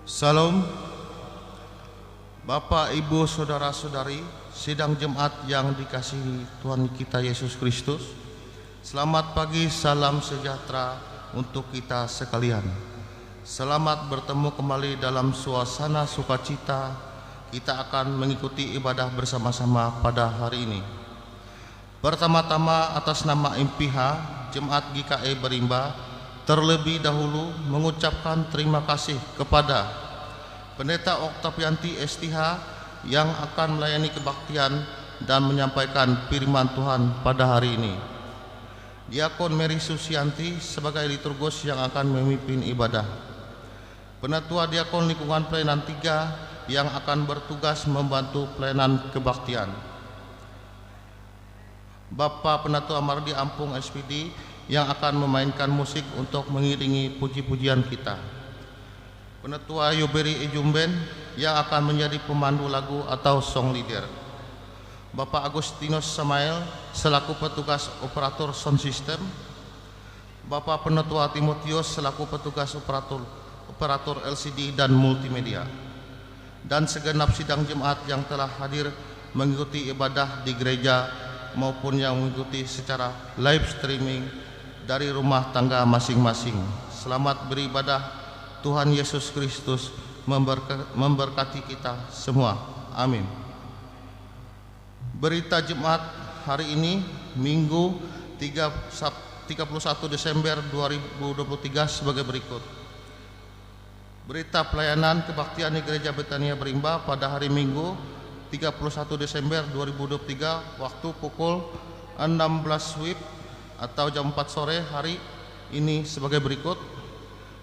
Salam Bapak, Ibu, Saudara-saudari, sidang jemaat yang dikasihi Tuhan kita Yesus Kristus. Selamat pagi, salam sejahtera untuk kita sekalian. Selamat bertemu kembali dalam suasana sukacita. Kita akan mengikuti ibadah bersama-sama pada hari ini. Pertama-tama atas nama MPH Jemaat GKI Berimba, terlebih dahulu mengucapkan terima kasih kepada Pendeta Oktavianti STH yang akan melayani kebaktian dan menyampaikan firman Tuhan pada hari ini. Diakon Mary Susianti sebagai liturgus yang akan memimpin ibadah. Penatua Diakon Lingkungan Pelayanan 3 yang akan bertugas membantu pelayanan kebaktian. Bapak Penatua Mardi Ampung SPD yang akan memainkan musik untuk mengiringi puji-pujian kita. Penatua Yuberi Ejumben yang akan menjadi pemandu lagu atau song leader. Bapak Agustinus Samael selaku petugas operator sound system. Bapak Penatua Timotius selaku petugas operator LCD dan multimedia. Dan segenap sidang jemaat yang telah hadir mengikuti ibadah di gereja maupun yang mengikuti secara live streaming dari rumah tangga masing-masing. Selamat beribadah. Tuhan Yesus Kristus memberkati kita semua. Amin. Berita jemaat hari ini Minggu 31 Desember 2023 sebagai berikut. Berita pelayanan kebaktian di Gereja Betania Berimba pada hari Minggu 31 Desember 2023 waktu pukul 16 WIB atau jam 4 sore hari ini sebagai berikut.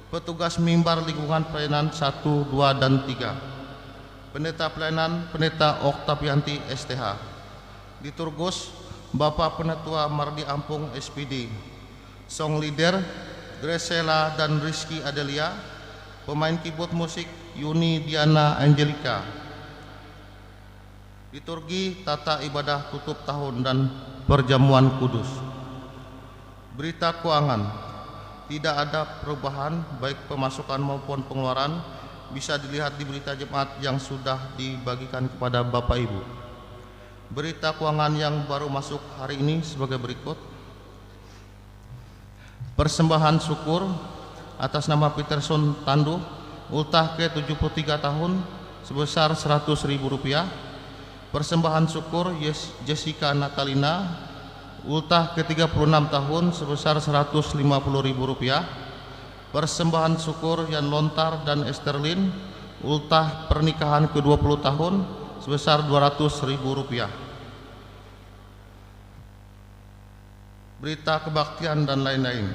Petugas mimbar lingkungan pelayanan 1, 2, dan 3. Pendeta pelayanan Pendeta Oktavianti STH. Liturgus Bapak Penatua Mardi Ampung SPD. Song leader Gresela dan Rizky Adelia. Pemain keyboard musik Yuni Diana Angelica. Liturgi tata ibadah tutup tahun dan perjamuan kudus. Berita keuangan. Tidak ada perubahan baik pemasukan maupun pengeluaran, bisa dilihat di berita jemaat yang sudah dibagikan kepada Bapak Ibu. Berita keuangan yang baru masuk hari ini sebagai berikut. Persembahan syukur atas nama Peterson Tanduh, ultah ke 73 tahun sebesar Rp100.000. Persembahan syukur Jessica Natalina, ultah ke 36 tahun sebesar Rp150.000. Persembahan syukur Yan Lontar dan Esterlin, ultah pernikahan ke 20 tahun sebesar Rp200.000. Berita kebaktian dan lain-lain.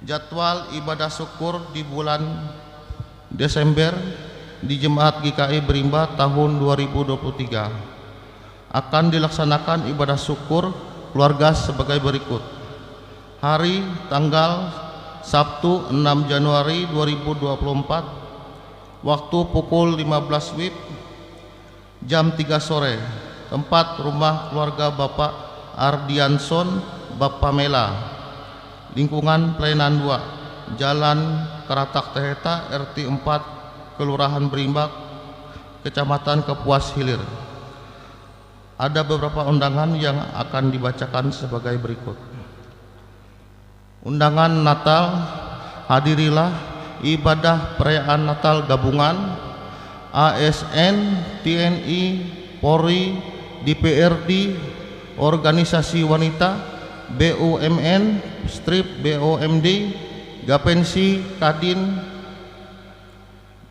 Jadwal ibadah syukur di bulan Desember di Jemaat GKI Berimba tahun 2023 akan dilaksanakan ibadah syukur keluarga sebagai berikut. Hari tanggal Sabtu 6 Januari 2024 waktu pukul 15 WIB jam 3 sore. Tempat rumah keluarga Bapak Ardianson Bapamela, lingkungan pelayanan 2, Jalan Karatak Teheta, RT 4, Kelurahan Berimba, Kecamatan Kapuas Hilir. Ada beberapa undangan yang akan dibacakan sebagai berikut. Undangan Natal, hadirilah ibadah perayaan Natal gabungan ASN, TNI, Polri, DPRD, Organisasi Wanita, BUMN, Strip, BUMD, Gapensi, Kadin,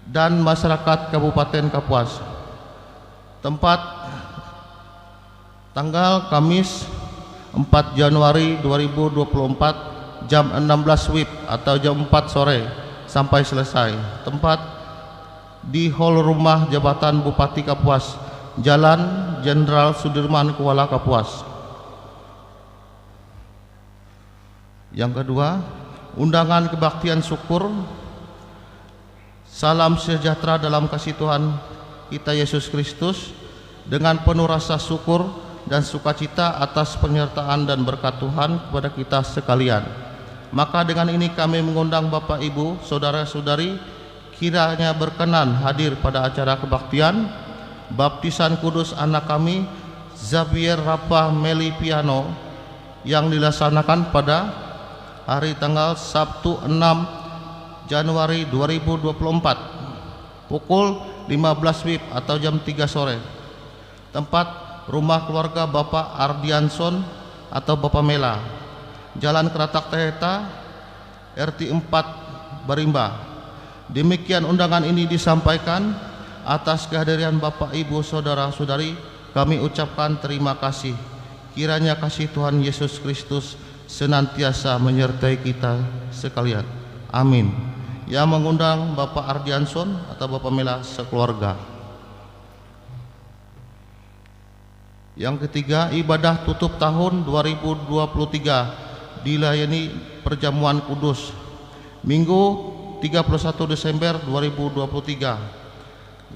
dan masyarakat Kabupaten Kapuas. Tempat tanggal Kamis 4 Januari 2024 jam 16 WIB atau jam 4 sore sampai selesai. Tempat di Hall Rumah Jabatan Bupati Kapuas, Jalan Jenderal Sudirman, Kuala Kapuas. Yang kedua, undangan kebaktian syukur salam sejahtera dalam kasih Tuhan kita Yesus Kristus dengan penuh rasa syukur dan sukacita atas penyertaan dan berkat Tuhan kepada kita sekalian. Maka dengan ini kami mengundang Bapak Ibu, Saudara-saudari kiranya berkenan hadir pada acara kebaktian baptisan kudus anak kami Xavier Rafa Melipiano yang dilaksanakan pada hari tanggal Sabtu 6 Januari 2024 pukul 15 WIB atau jam 3 sore. Tempat rumah keluarga Bapak Ardianson atau Bapak Mela, Jalan Keratak Teheta, RT 4 Barimba. Demikian undangan ini disampaikan. Atas kehadiran Bapak Ibu Saudara-saudari kami ucapkan terima kasih. Kiranya kasih Tuhan Yesus Kristus senantiasa menyertai kita sekalian. Amin. Yang mengundang Bapak Ardianson atau Bapak Mela sekeluarga. Yang ketiga, ibadah tutup tahun 2023 dilayani perjamuan kudus Minggu 31 Desember 2023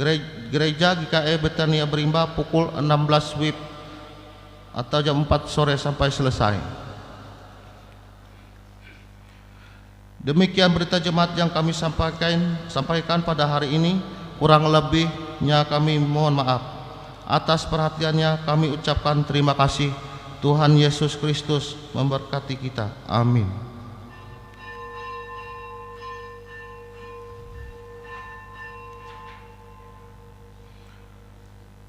Gereja GKE Betania Berimba pukul 16 WIB atau jam 4 sore sampai selesai. Demikian berita jemaat yang kami sampaikan pada hari ini. Kurang lebihnya kami mohon maaf. Atas perhatiannya kami ucapkan terima kasih. Tuhan Yesus Kristus memberkati kita. Amin.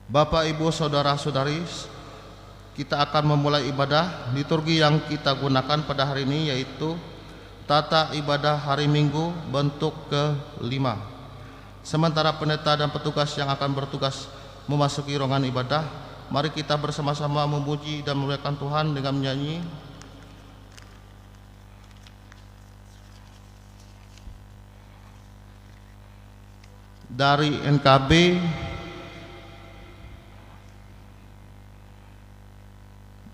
Bapak, Ibu, Saudara-saudari, kita akan memulai ibadah. Liturgi yang kita gunakan pada hari ini yaitu tata ibadah hari Minggu bentuk ke-5. Sementara pendeta dan petugas yang akan bertugas memasuki ruangan ibadah, mari kita bersama-sama memuji dan memuliakan Tuhan dengan menyanyi dari NKB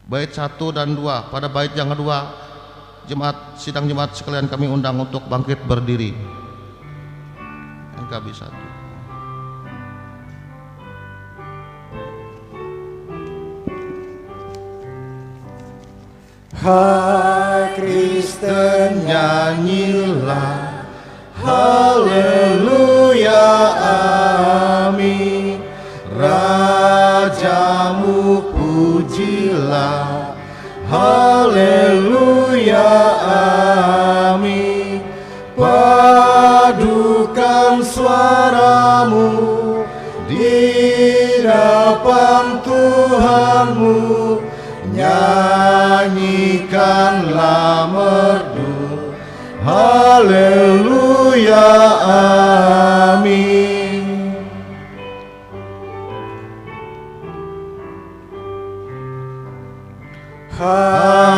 bait 1 dan 2. Pada bait yang kedua, sidang jemaat sekalian kami undang untuk bangkit berdiri. NKB 1. Hai Kristen nyanyilah, haleluya, amin. Rajamu pujilah, haleluya, amin. Padukan suaramu di depan Tuhanmu, nyanyikanlah merdu, haleluya, amin.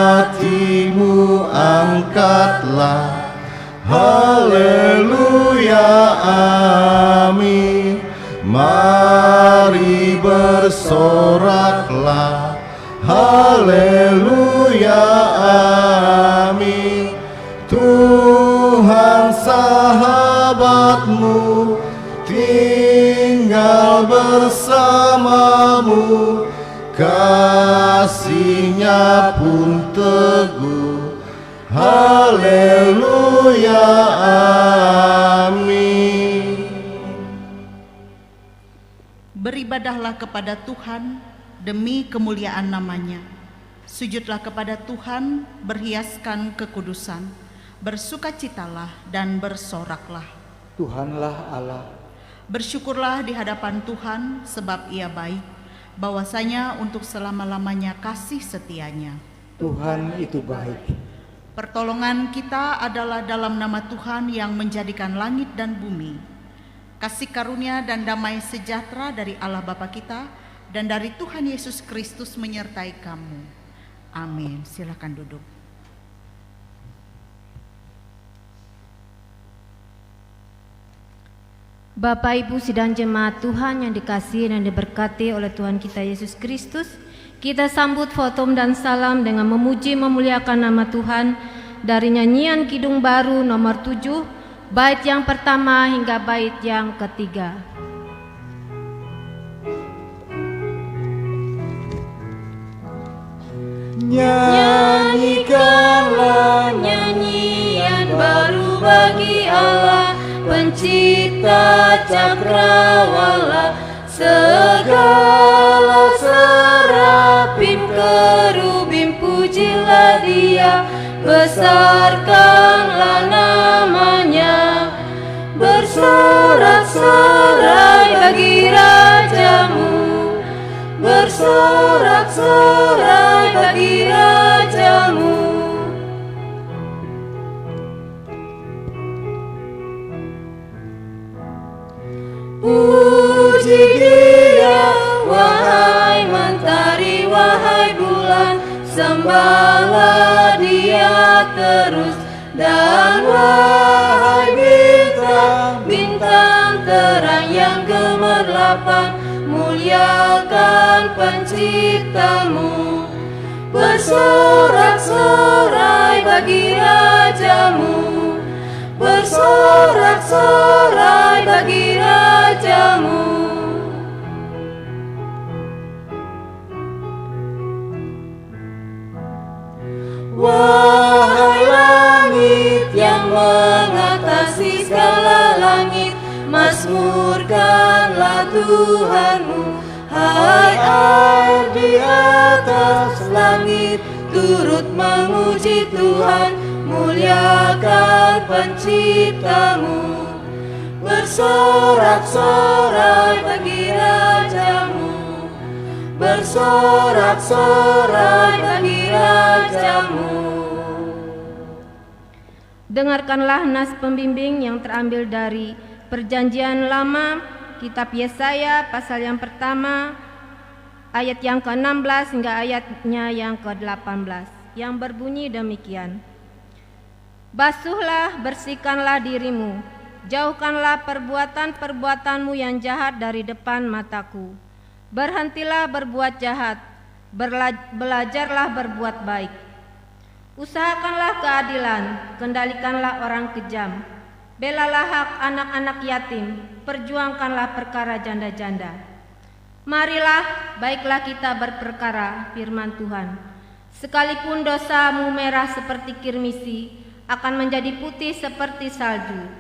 Hatimu angkatlah, haleluya, amin. Mari bersoraklah, haleluya, amin. Tuhan sahabatmu tinggal bersamamu, kasih-Nya pun teguh, haleluya, amin. Beribadahlah kepada Tuhan demi kemuliaan nama-Nya. Sujudlah kepada Tuhan, berhiaskan kekudusan. Bersukacitalah dan bersoraklah. Tuhanlah Allah. Bersyukurlah di hadapan Tuhan, sebab Ia baik. Bahwasanya untuk selama-lamanya kasih setia-Nya. Tuhan itu baik. Pertolongan kita adalah dalam nama Tuhan yang menjadikan langit dan bumi. Kasih karunia dan damai sejahtera dari Allah Bapa kita dan dari Tuhan Yesus Kristus menyertai kamu. Amin. Silakan duduk. Bapak, Ibu, sidang jemaat Tuhan yang dikasihi dan diberkati oleh Tuhan kita Yesus Kristus, kita sambut fotum dan salam dengan memuji memuliakan nama Tuhan dari nyanyian Kidung Baru nomor 7, bait yang pertama hingga bait yang ketiga. Nyanyikanlah nyanyian baru bagi Allah, pencipta cakrawala, segala serafim kerubim pujilah Dia, besarkanlah namanya, bersorak-sorai bagi rajamu, bersorak-sorai bagi rajamu. Puji Dia, wahai mentari, wahai bulan, sembahlah Dia terus. Dan wahai bintang-bintang terang yang gemerlapan, muliakan penciptamu, bersorak-sorai bagi rajamu, bersorak-sorai bagi rajamu. Wahai langit yang mengatasi segala langit, mazmurkanlah Tuhanmu. Hai air di atas langit, turut memuji Tuhan, muliakan penciptamu, bersorak-sorai bagi rajamu, bersorak-sorai bagi rajamu. Dengarkanlah nas pembimbing yang terambil dari Perjanjian Lama, Kitab Yesaya pasal yang pertama, ayat yang ke-16 hingga ayatnya yang ke-18, yang berbunyi demikian. Basuhlah, bersihkanlah dirimu, jauhkanlah perbuatan-perbuatanmu yang jahat dari depan mataku. Berhentilah berbuat jahat, belajarlah berbuat baik. Usahakanlah keadilan, kendalikanlah orang kejam. Belalah hak anak-anak yatim, perjuangkanlah perkara janda-janda. Marilah, baiklah kita berperkara, firman Tuhan. Sekalipun dosamu merah seperti kirmisi, akan menjadi putih seperti salju.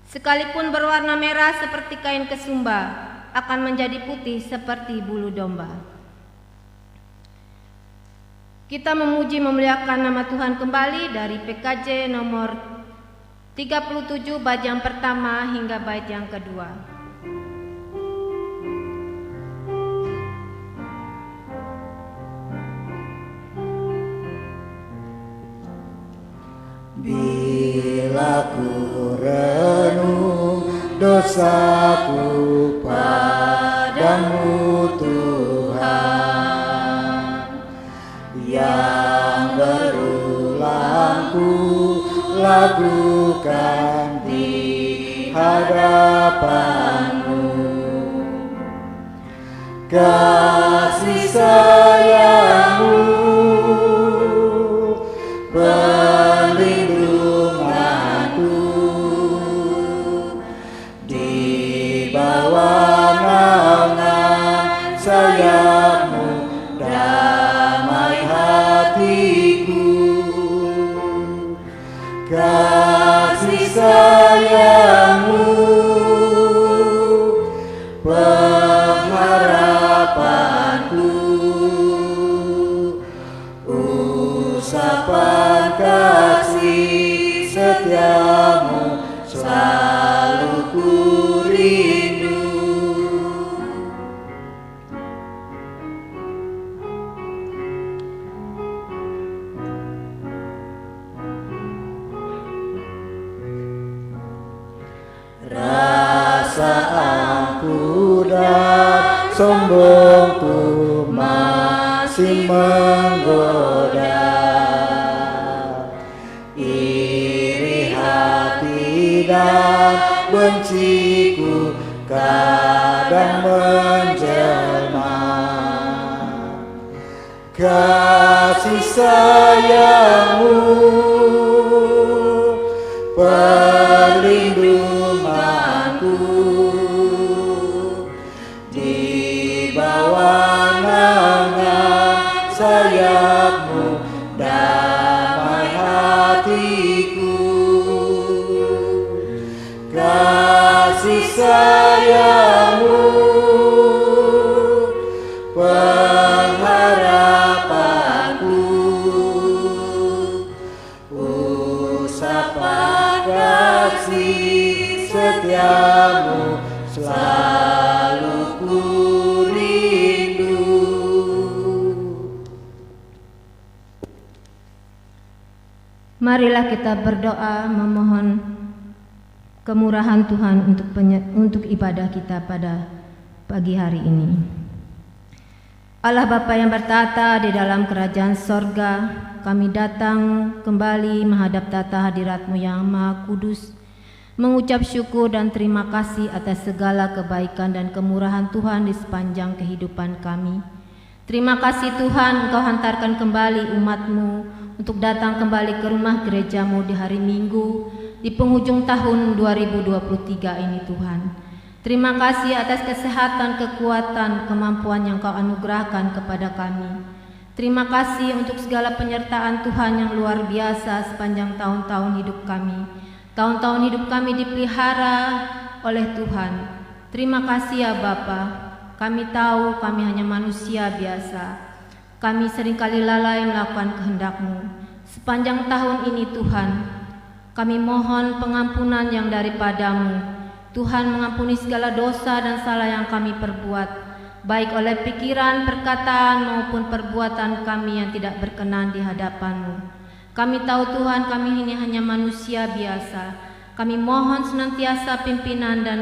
Sekalipun berwarna merah seperti kain kesumba, akan menjadi putih seperti bulu domba. Kita memuji memuliakan nama Tuhan kembali dari PKJ nomor 37 bait yang pertama hingga bait yang kedua. Bila ku renung dosaku padamu Tuhan, yang berulang ku lakukan di hadapanmu, kasih sayangmu, perlindunganku, di bawah naungan sayapmu, damai hatiku, kasih sayangmu, pengharapanku, usapan kasih setiamu selalu ku rindu. Rasa aku dan sombongku masih menggoda, iri hati dan benciku kadang menjelma, kasih sayangmu, perlindunganku, di bawah naungan sayapmu, damai hatiku, kasih setiamu selalu ku rindu. Marilah kita berdoa memohon kemurahan Tuhan untuk ibadah kita pada pagi hari ini. Allah Bapa yang bertata di dalam kerajaan sorga, kami datang kembali menghadap tata hadirat-Mu yang Maha Kudus, mengucap syukur dan terima kasih atas segala kebaikan dan kemurahan Tuhan di sepanjang kehidupan kami. Terima kasih Tuhan, Engkau hantarkan kembali umat-Mu untuk datang kembali ke rumah gereja-Mu di hari Minggu di penghujung tahun 2023 ini Tuhan. Terima kasih atas kesehatan, kekuatan, kemampuan yang Kau anugerahkan kepada kami. Terima kasih untuk segala penyertaan Tuhan yang luar biasa sepanjang tahun-tahun hidup kami. Tahun-tahun hidup kami dipelihara oleh Tuhan. Terima kasih ya Bapa. Kami tahu kami hanya manusia biasa. Kami seringkali lalai melakukan kehendak-Mu. Sepanjang tahun ini Tuhan, kami mohon pengampunan yang daripada-Mu. Tuhan mengampuni segala dosa dan salah yang kami perbuat, baik oleh pikiran, perkataan maupun perbuatan kami yang tidak berkenan di hadapan-Mu. Kami tahu Tuhan kami ini hanya manusia biasa. Kami mohon senantiasa pimpinan dan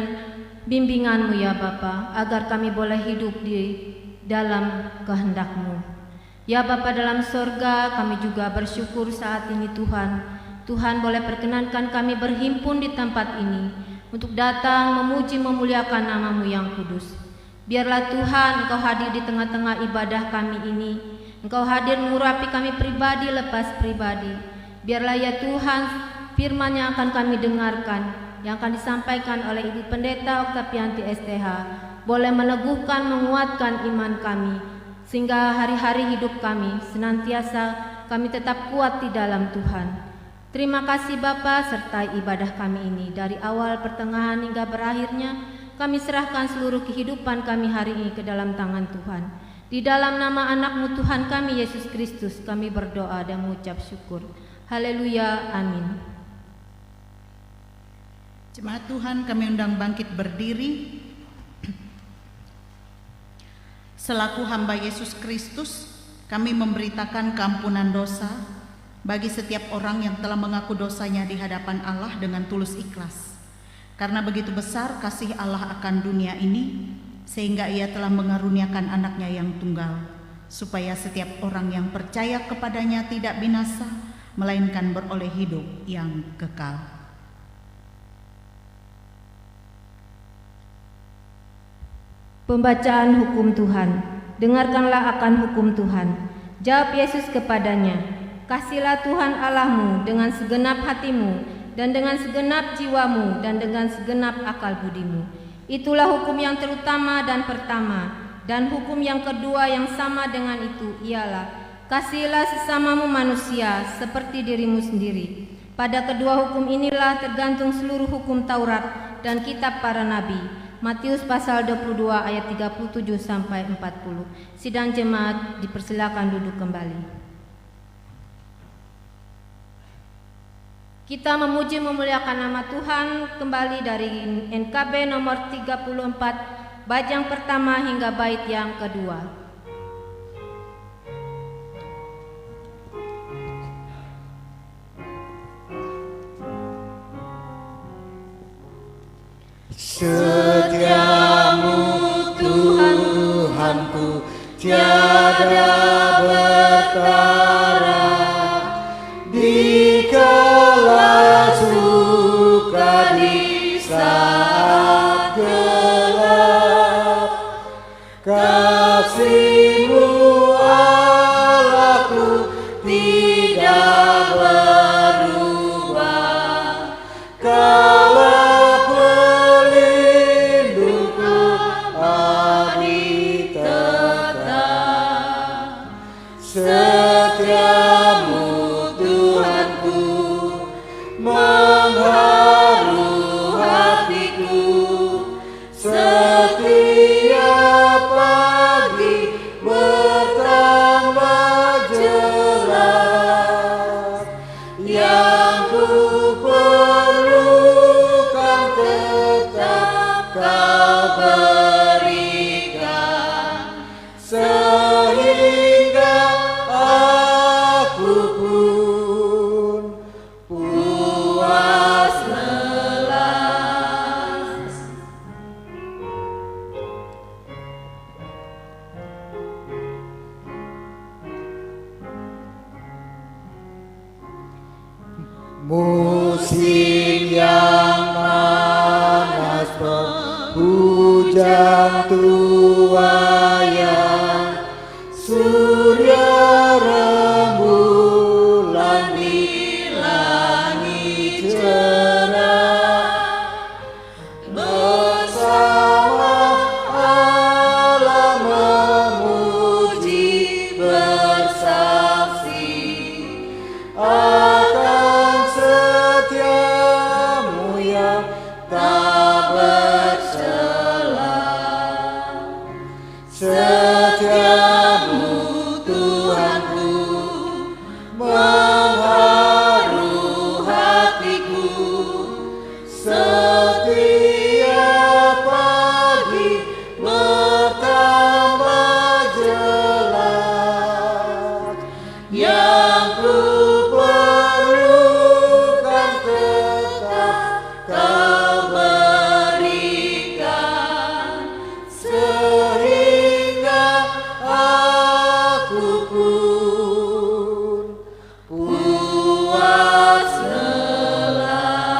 bimbingan-Mu ya Bapa, agar kami boleh hidup di dalam kehendak-Mu. Ya Bapa dalam sorga, kami juga bersyukur saat ini Tuhan. Tuhan boleh perkenankan kami berhimpun di tempat ini untuk datang memuji memuliakan nama-Mu yang kudus. Biarlah Tuhan Engkau hadir di tengah-tengah ibadah kami ini. Engkau hadir mengurapi kami pribadi lepas pribadi. Biarlah ya Tuhan firman yang akan kami dengarkan, yang akan disampaikan oleh Ibu Pendeta Oktavianti STH, boleh meneguhkan, menguatkan iman kami, sehingga hari-hari hidup kami senantiasa kami tetap kuat di dalam Tuhan. Terima kasih Bapa, sertai ibadah kami ini dari awal, pertengahan hingga berakhirnya. Kami serahkan seluruh kehidupan kami hari ini ke dalam tangan Tuhan. Di dalam nama anak-Mu Tuhan kami Yesus Kristus kami berdoa dan mengucap syukur. Haleluya, amin. Jemaat Tuhan, kami undang bangkit berdiri. Selaku hamba Yesus Kristus, kami memberitakan keampunan dosa bagi setiap orang yang telah mengaku dosanya di hadapan Allah dengan tulus ikhlas. Karena begitu besar kasih Allah akan dunia ini, sehingga Ia telah mengaruniakan anaknya yang tunggal, supaya setiap orang yang percaya kepadanya tidak binasa, melainkan beroleh hidup yang kekal. Pembacaan hukum Tuhan. Dengarkanlah akan hukum Tuhan. Jawab Yesus kepadanya, kasihlah Tuhan Allahmu dengan segenap hatimu dan dengan segenap jiwamu dan dengan segenap akal budimu. Itulah hukum yang terutama dan pertama. Dan hukum yang kedua yang sama dengan itu ialah, kasihilah sesamamu manusia seperti dirimu sendiri. Pada kedua hukum inilah tergantung seluruh hukum Taurat dan kitab para nabi. Matius pasal 22 ayat 37 sampai 40. Sidang jemaat dipersilakan duduk kembali. Kita memuji memuliakan nama Tuhan kembali dari NKB nomor 34, bait yang pertama hingga bait yang kedua. Setiamu Tuhanku tiada bertara, dikala suka di saat gelap. Kasih-Mu Allahku tidak berubah. Setiamu Tuhanku mengharu hatiku, setiap pagi bertambah jelas yang ku perlukan. yang panas penghujang tuayan, surya rembulan di langit cerah, bersama Allah memuji bersaksi akan setiamu yang tak bercela. Setiamu Tuhanku mengharu hatiku, setiap pagi bertambah jelas. Yang ku perlukan tetap Kau berikan, sehingga aku pun puas lelas.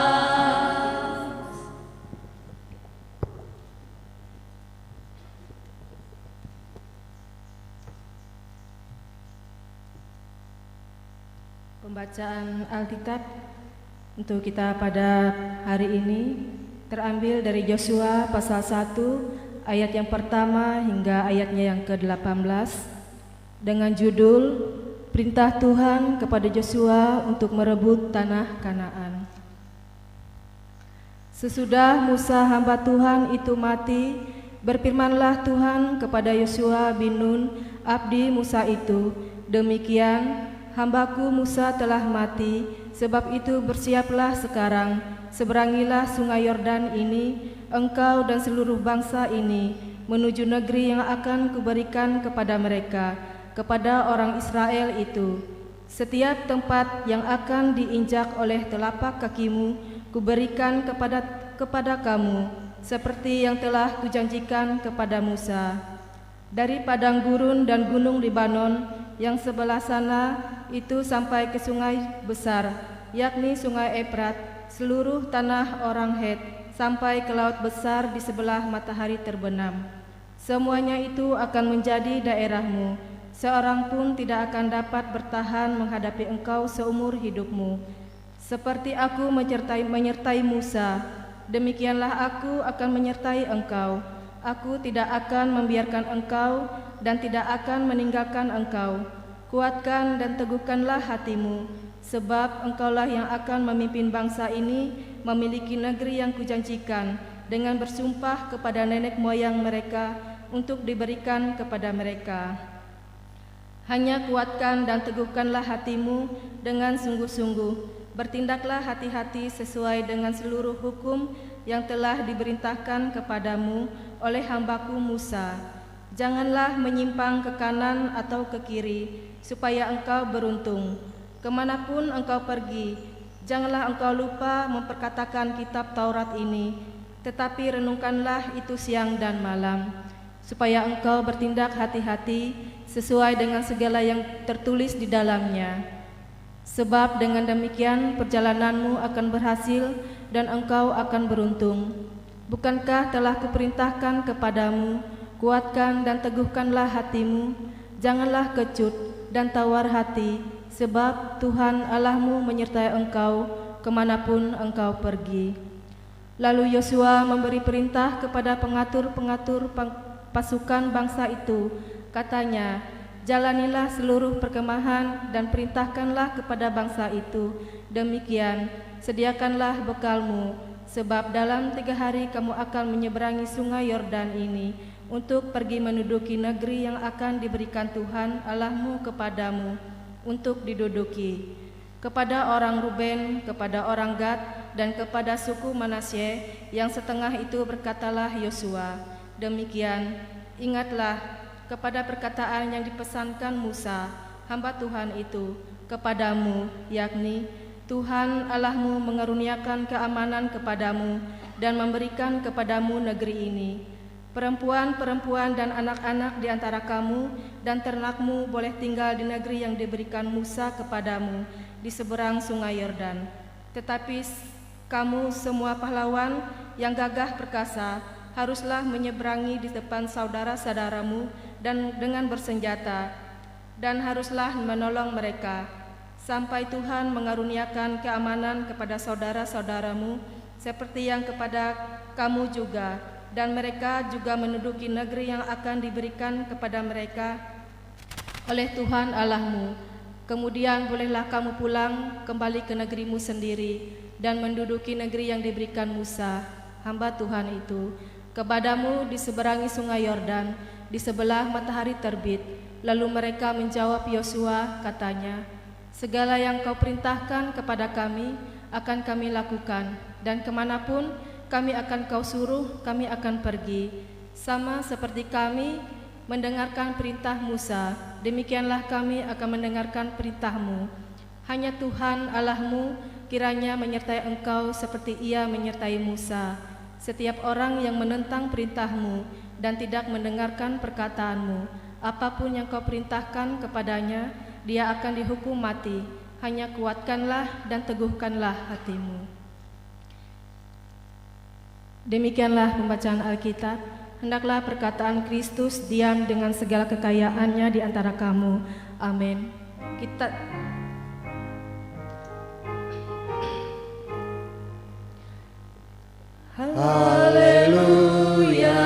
Pembacaan Alkitab untuk kita pada hari ini terambil dari Yosua pasal 1 ayat yang pertama hingga ayatnya yang ke-18 dengan judul Perintah Tuhan kepada Yosua untuk merebut tanah Kanaan. Sesudah Musa hamba Tuhan itu mati, berfirmanlah Tuhan kepada Yosua bin Nun, abdi Musa itu, demikian, hambaku Musa telah mati, sebab itu bersiaplah sekarang, seberangilah sungai Yordan ini, engkau dan seluruh bangsa ini, menuju negeri yang akan kuberikan kepada mereka, kepada orang Israel itu. Setiap tempat yang akan diinjak oleh telapak kakimu, kuberikan kepada kamu, seperti yang telah kujanjikan kepada Musa. Dari padang gurun dan gunung Libanon yang sebelah sana itu sampai ke sungai besar, yakni sungai Efrat, seluruh tanah orang Het, sampai ke laut besar di sebelah matahari terbenam. Semuanya itu akan menjadi daerahmu, seorang pun tidak akan dapat bertahan menghadapi engkau seumur hidupmu. Seperti aku menyertai Musa, demikianlah aku akan menyertai engkau. Aku tidak akan membiarkan engkau dan tidak akan meninggalkan engkau. Kuatkan dan teguhkanlah hatimu, sebab engkaulah yang akan memimpin bangsa ini memiliki negeri yang kujanjikan dengan bersumpah kepada nenek moyang mereka untuk diberikan kepada mereka. Hanya kuatkan dan teguhkanlah hatimu dengan sungguh-sungguh. Bertindaklah hati-hati sesuai dengan seluruh hukum yang telah diperintahkan kepadamu oleh hambaku Musa. Janganlah menyimpang ke kanan atau ke kiri, supaya engkau beruntung. Kemanapun engkau pergi, janganlah engkau lupa memperkatakan kitab Taurat ini, tetapi renungkanlah itu siang dan malam, supaya engkau bertindak hati-hati sesuai dengan segala yang tertulis di dalamnya. Sebab dengan demikian perjalananmu akan berhasil dan engkau akan beruntung. Bukankah telah kuperintahkan kepadamu, kuatkan dan teguhkanlah hatimu, janganlah kecut dan tawar hati, sebab Tuhan Allahmu menyertai engkau kemanapun engkau pergi. Lalu Yosua memberi perintah kepada pengatur-pengatur pasukan bangsa itu, katanya, jalanilah seluruh perkemahan dan perintahkanlah kepada bangsa itu, demikian, sediakanlah bekalmu, sebab dalam 3 hari kamu akan menyeberangi sungai Yordan ini untuk pergi menduduki negeri yang akan diberikan Tuhan Allahmu kepadamu untuk diduduki. Kepada orang Ruben, kepada orang Gad, dan kepada suku Manasye yang setengah itu berkatalah Yosua, demikian, ingatlah kepada perkataan yang dipesankan Musa, hamba Tuhan itu, kepadamu, yakni Tuhan Allahmu mengaruniakan keamanan kepadamu dan memberikan kepadamu negeri ini. Perempuan-perempuan dan anak-anak di antara kamu dan ternakmu boleh tinggal di negeri yang diberikan Musa kepadamu di seberang sungai Yordan. Tetapi Kamu semua pahlawan yang gagah perkasa haruslah menyeberangi di depan saudara-saudaramu dan dengan bersenjata, dan haruslah menolong mereka sampai Tuhan mengaruniakan keamanan kepada saudara-saudaramu seperti yang kepada kamu juga, dan mereka juga menduduki negeri yang akan diberikan kepada mereka oleh Tuhan Allahmu. Kemudian bolehlah kamu pulang kembali ke negerimu sendiri dan menduduki negeri yang diberikan Musa, hamba Tuhan itu, kepadamu di seberangi sungai Yordan, di sebelah matahari terbit. Lalu mereka menjawab Yosua, katanya, segala yang kau perintahkan kepada kami akan kami lakukan, dan kemanapun kami akan kau suruh, kami akan pergi. Sama seperti kami mendengarkan perintah Musa, demikianlah kami akan mendengarkan perintahmu. Hanya Tuhan Allahmu kiranya menyertai engkau seperti ia menyertai Musa. Setiap orang yang menentang perintahmu dan tidak mendengarkan perkataanmu, apapun yang kau perintahkan kepadanya, dia akan dihukum mati. Hanya kuatkanlah dan teguhkanlah hatimu. Demikianlah pembacaan Alkitab. Hendaklah perkataan Kristus diam dengan segala kekayaannya di antara kamu. Amin. Kita Haleluya,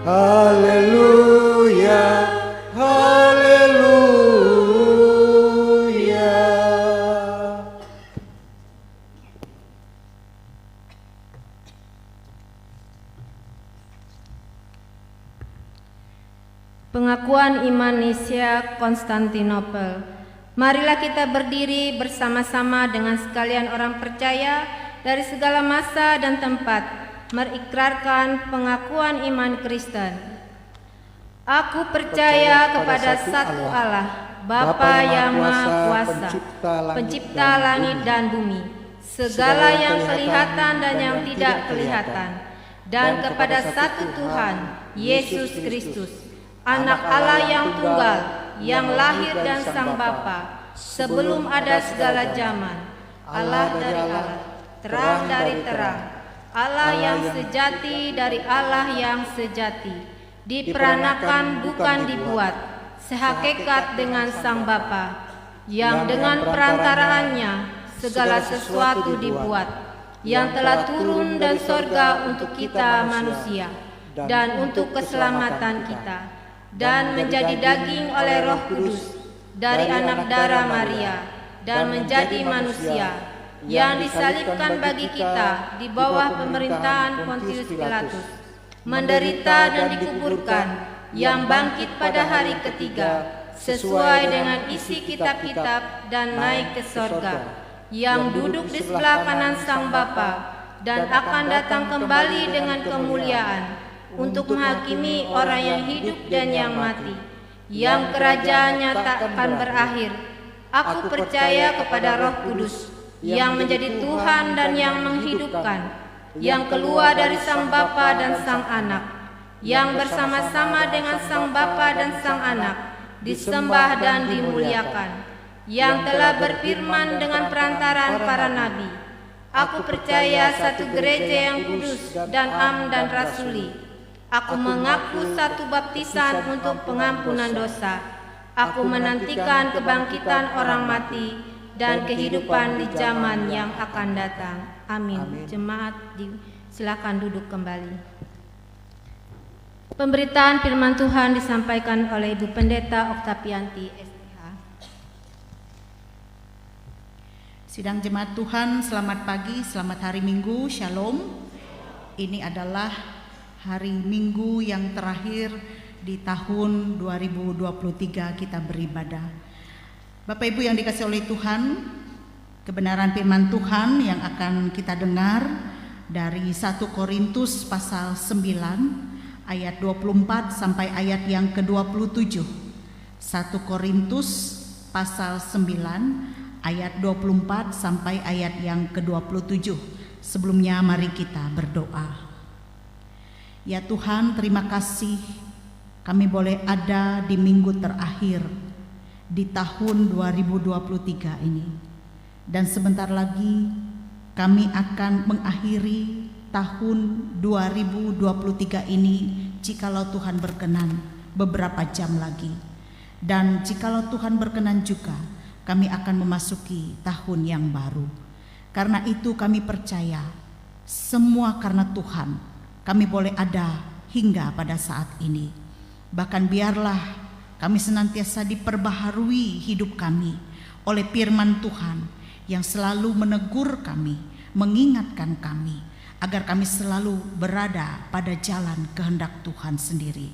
haleluya, haleluya. Pengakuan iman Nicea Konstantinopel. Marilah kita berdiri bersama-sama dengan sekalian orang percaya dari segala masa dan tempat, mengikrarkan pengakuan iman Kristen. Aku percaya kepada satu Allah, Bapa yang Maha Kuasa, pencipta langit dan bumi, segala yang kelihatan dan yang tidak kelihatan, dan kepada satu Tuhan, Yesus Kristus, Anak Allah yang tunggal, yang lahir dan sang Bapa, sebelum ada segala zaman, Allah dari Allah, terang dari terang, Allah yang sejati dari Allah yang sejati, diperanakan bukan dibuat, sehakikat dengan sang Bapa, yang dengan perantaraannya segala sesuatu dibuat, yang telah turun dari sorga untuk kita manusia, dan untuk keselamatan kita, dan menjadi daging oleh Roh Kudus dari anak darah Maria, dan menjadi manusia, yang disalibkan bagi kita di bawah pemerintahan Pontius Pilatus, menderita dan dikuburkan, yang bangkit pada hari ketiga sesuai dengan isi kitab-kitab, dan naik ke sorga, yang duduk di sebelah kanan sang Bapa, dan akan datang kembali dengan kemuliaan untuk menghakimi orang yang hidup dan yang mati, yang kerajaannya tak akan berakhir. Aku percaya kepada Roh Kudus, yang menjadi Tuhan dan yang menghidupkan, yang keluar dari sang Bapa dan sang Anak, yang bersama-sama dengan sang Bapa dan sang Anak, disembah dan dimuliakan, yang telah berfirman dengan perantaraan para nabi. Aku percaya satu gereja yang kudus dan am dan rasuli. Aku mengaku satu baptisan untuk pengampunan dosa. Aku menantikan kebangkitan orang mati dan kehidupan di zaman yang akan datang. Amin. Jemaat, silakan duduk kembali. Pemberitaan firman Tuhan disampaikan oleh Ibu Pendeta Oktavianti STH. Sidang jemaat Tuhan, selamat pagi, selamat hari Minggu, Shalom. Ini adalah hari Minggu yang terakhir di tahun 2023 kita beribadah. Bapak Ibu yang dikasihi oleh Tuhan, kebenaran firman Tuhan yang akan kita dengar dari 1 Korintus pasal 9 ayat 24 sampai ayat yang ke-27. 1 Korintus pasal 9 ayat 24 sampai ayat yang ke-27. Sebelumnya mari kita berdoa. Ya Tuhan, terima kasih kami boleh ada di minggu terakhir di tahun 2023 ini. Dan sebentar lagi kami akan mengakhiri tahun 2023 ini jikalau Tuhan berkenan beberapa jam lagi. Dan jikalau Tuhan berkenan juga, kami akan memasuki tahun yang baru. Karena itu kami percaya semua karena Tuhan kami boleh ada hingga pada saat ini. Bahkan biarlah kami senantiasa diperbaharui hidup kami oleh firman Tuhan yang selalu menegur kami, mengingatkan kami agar kami selalu berada pada jalan kehendak Tuhan sendiri.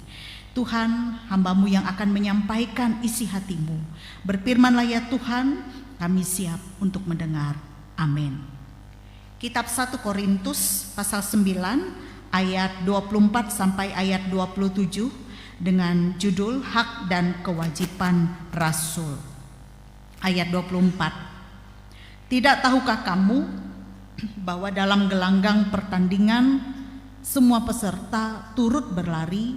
Tuhan, hamba-Mu yang akan menyampaikan isi hati-Mu, berfirmanlah ya Tuhan, kami siap untuk mendengar. Amin. Kitab 1 Korintus pasal 9 ayat 24 sampai ayat 27 dengan judul Hak dan Kewajiban Rasul. Ayat 24. Tidak tahukah kamu bahwa dalam gelanggang pertandingan semua peserta turut berlari,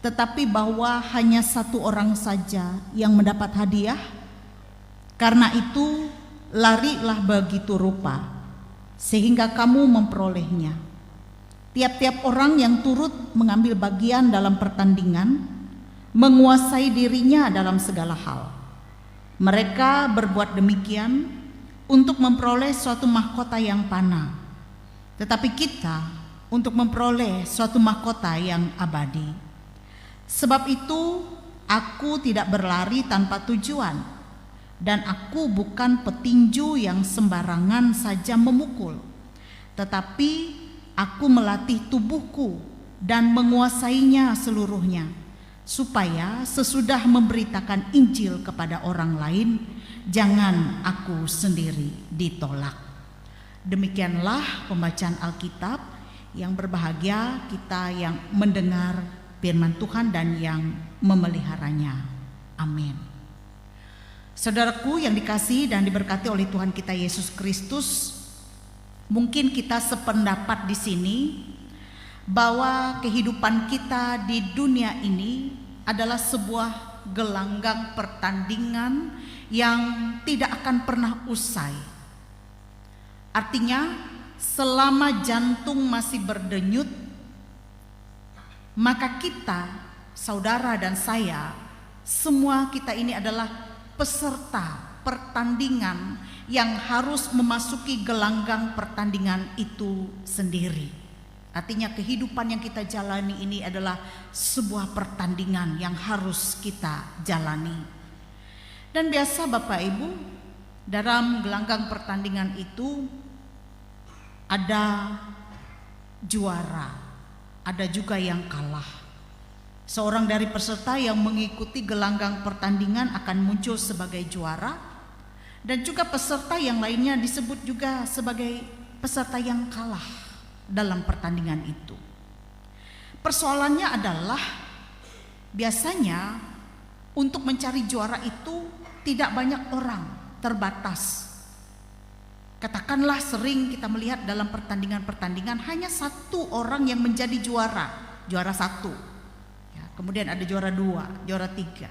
tetapi bahwa hanya satu orang saja yang mendapat hadiah? Karena itu larilah begitu rupa, sehingga kamu memperolehnya. Tiap-tiap orang yang turut mengambil bagian dalam pertandingan menguasai dirinya dalam segala hal. Mereka berbuat demikian untuk memperoleh suatu mahkota yang fana, tetapi kita untuk memperoleh suatu mahkota yang abadi. Sebab itu aku tidak berlari tanpa tujuan, dan aku bukan petinju yang sembarangan saja memukul, tetapi aku melatih tubuhku dan menguasainya seluruhnya, supaya sesudah memberitakan Injil kepada orang lain, jangan aku sendiri ditolak. Demikianlah pembacaan Alkitab. Yang berbahagia kita yang mendengar firman Tuhan dan yang memeliharanya. Amin. Saudaraku yang dikasihi dan diberkati oleh Tuhan kita Yesus Kristus, mungkin kita sependapat di sini bahwa kehidupan kita di dunia ini adalah sebuah gelanggang pertandingan yang tidak akan pernah usai. Artinya selama jantung masih berdenyut, maka kita, saudara dan saya, semua kita ini adalah peserta pertandingan yang harus memasuki gelanggang pertandingan itu sendiri. Artinya kehidupan yang kita jalani ini adalah sebuah pertandingan yang harus kita jalani. Dan biasa Bapak Ibu, dalam gelanggang pertandingan itu ada juara, ada juga yang kalah. Seorang dari peserta yang mengikuti gelanggang pertandingan akan muncul sebagai juara, dan juga peserta yang lainnya disebut juga sebagai peserta yang kalah dalam pertandingan itu. Persoalannya adalah biasanya untuk mencari juara itu tidak banyak orang, terbatas. Katakanlah sering kita melihat dalam pertandingan-pertandingan hanya satu orang yang menjadi juara, juara satu. Ya, kemudian ada juara dua, juara tiga.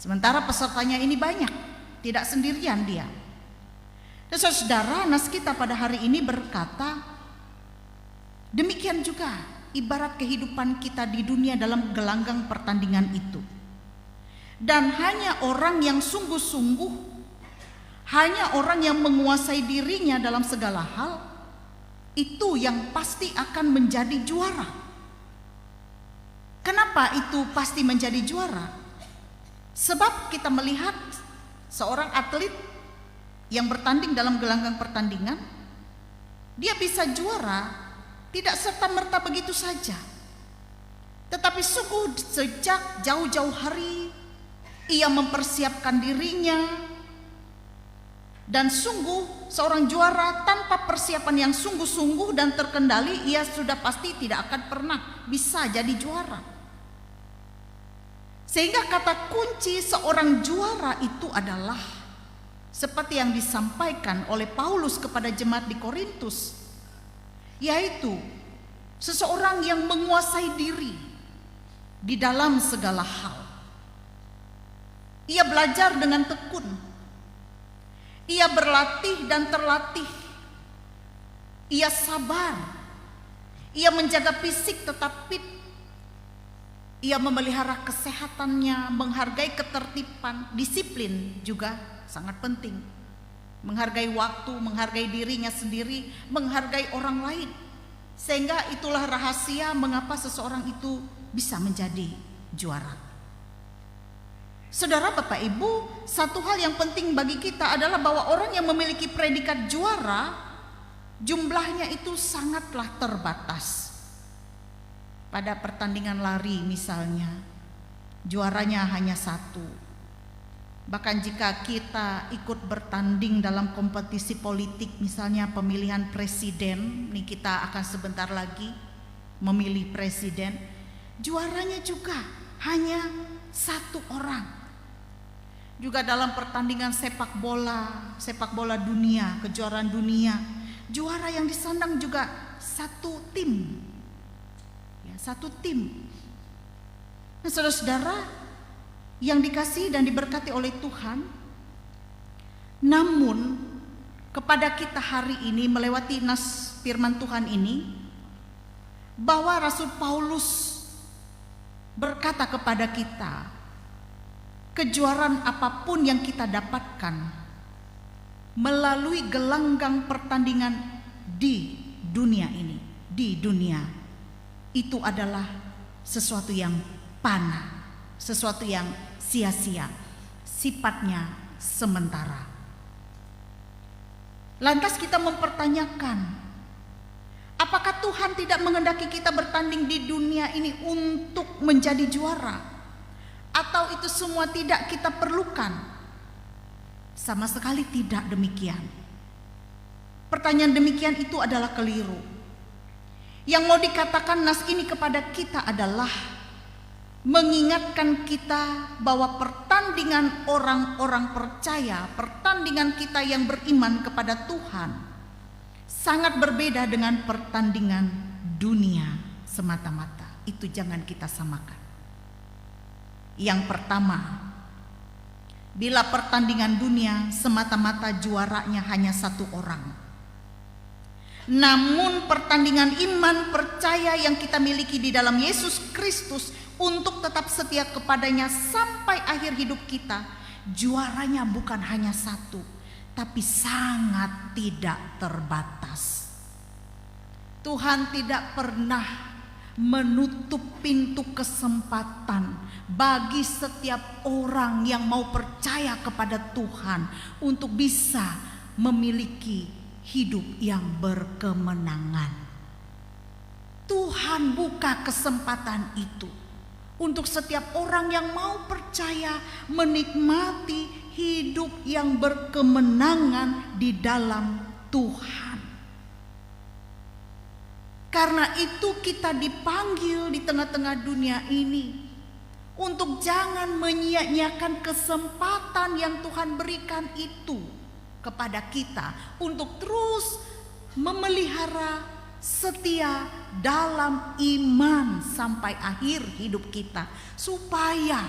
Sementara pesertanya ini banyak, tidak sendirian dia. Dan saudara, nas kita pada hari ini berkata, demikian juga ibarat kehidupan kita di dunia dalam gelanggang pertandingan itu. Dan hanya orang yang sungguh-sungguh, hanya orang yang menguasai dirinya dalam segala hal, itu yang pasti akan menjadi juara. Kenapa itu pasti menjadi juara? Sebab kita melihat seorang atlet yang bertanding dalam gelanggang pertandingan, dia bisa juara tidak serta-merta begitu saja, tetapi sungguh sejak jauh-jauh hari ia mempersiapkan dirinya. Dan sungguh seorang juara tanpa persiapan yang sungguh-sungguh dan terkendali, ia sudah pasti tidak akan pernah bisa jadi juara. Sehingga kata kunci seorang juara itu adalah seperti yang disampaikan oleh Paulus kepada jemaat di Korintus, yaitu seseorang yang menguasai diri di dalam segala hal. Ia belajar dengan tekun, ia berlatih dan terlatih Ia sabar. Ia menjaga fisik tetap fit. Ia memelihara kesehatannya, menghargai ketertiban, disiplin juga sangat penting. Menghargai waktu, menghargai dirinya sendiri, menghargai orang lain. Sehingga itulah rahasia mengapa seseorang itu bisa menjadi juara. Saudara, Bapak, Ibu, satu hal yang penting bagi kita adalah bahwa orang yang memiliki predikat juara, jumlahnya itu sangatlah terbatas. Pada pertandingan lari misalnya, juaranya hanya satu. Bahkan jika kita ikut bertanding dalam kompetisi politik, misalnya pemilihan presiden, nih kita akan sebentar lagi memilih presiden, juaranya juga hanya satu orang. Juga dalam pertandingan sepak bola dunia, kejuaraan dunia, juara yang disandang juga satu tim. Ya, satu tim. Nah, saudara-saudara yang dikasihi dan diberkati oleh Tuhan, namun kepada kita hari ini melewati nas firman Tuhan ini, bahwa Rasul Paulus berkata kepada kita, kejuaraan apapun yang kita dapatkan melalui gelanggang pertandingan di dunia ini, di dunia, itu adalah sesuatu yang panah, sesuatu yang sia-sia, sifatnya sementara. Lantas kita mempertanyakan, apakah Tuhan tidak menghendaki kita bertanding di dunia ini untuk menjadi juara? Atau itu semua tidak kita perlukan? Sama sekali tidak demikian. Pertanyaan demikian itu adalah keliru. Yang mau dikatakan nas ini kepada kita adalah mengingatkan kita bahwa pertandingan orang-orang percaya, pertandingan kita yang beriman kepada Tuhan, sangat berbeda dengan pertandingan dunia semata-mata. Itu jangan kita samakan. Yang pertama, bila pertandingan dunia semata-mata juaranya hanya satu orang. Namun pertandingan iman percaya yang kita miliki di dalam Yesus Kristus untuk tetap setia kepadanya sampai akhir hidup kita, juaranya bukan hanya satu, tapi sangat tidak terbatas. Tuhan tidak pernah menutup pintu kesempatan bagi setiap orang yang mau percaya kepada Tuhan untuk bisa memiliki hidup yang berkemenangan. Tuhan buka kesempatan itu untuk setiap orang yang mau percaya menikmati hidup yang berkemenangan di dalam Tuhan. Karena itu kita dipanggil di tengah-tengah dunia ini untuk jangan menyia-nyiakan kesempatan yang Tuhan berikan itu kepada kita untuk terus memelihara setia dalam iman sampai akhir hidup kita, supaya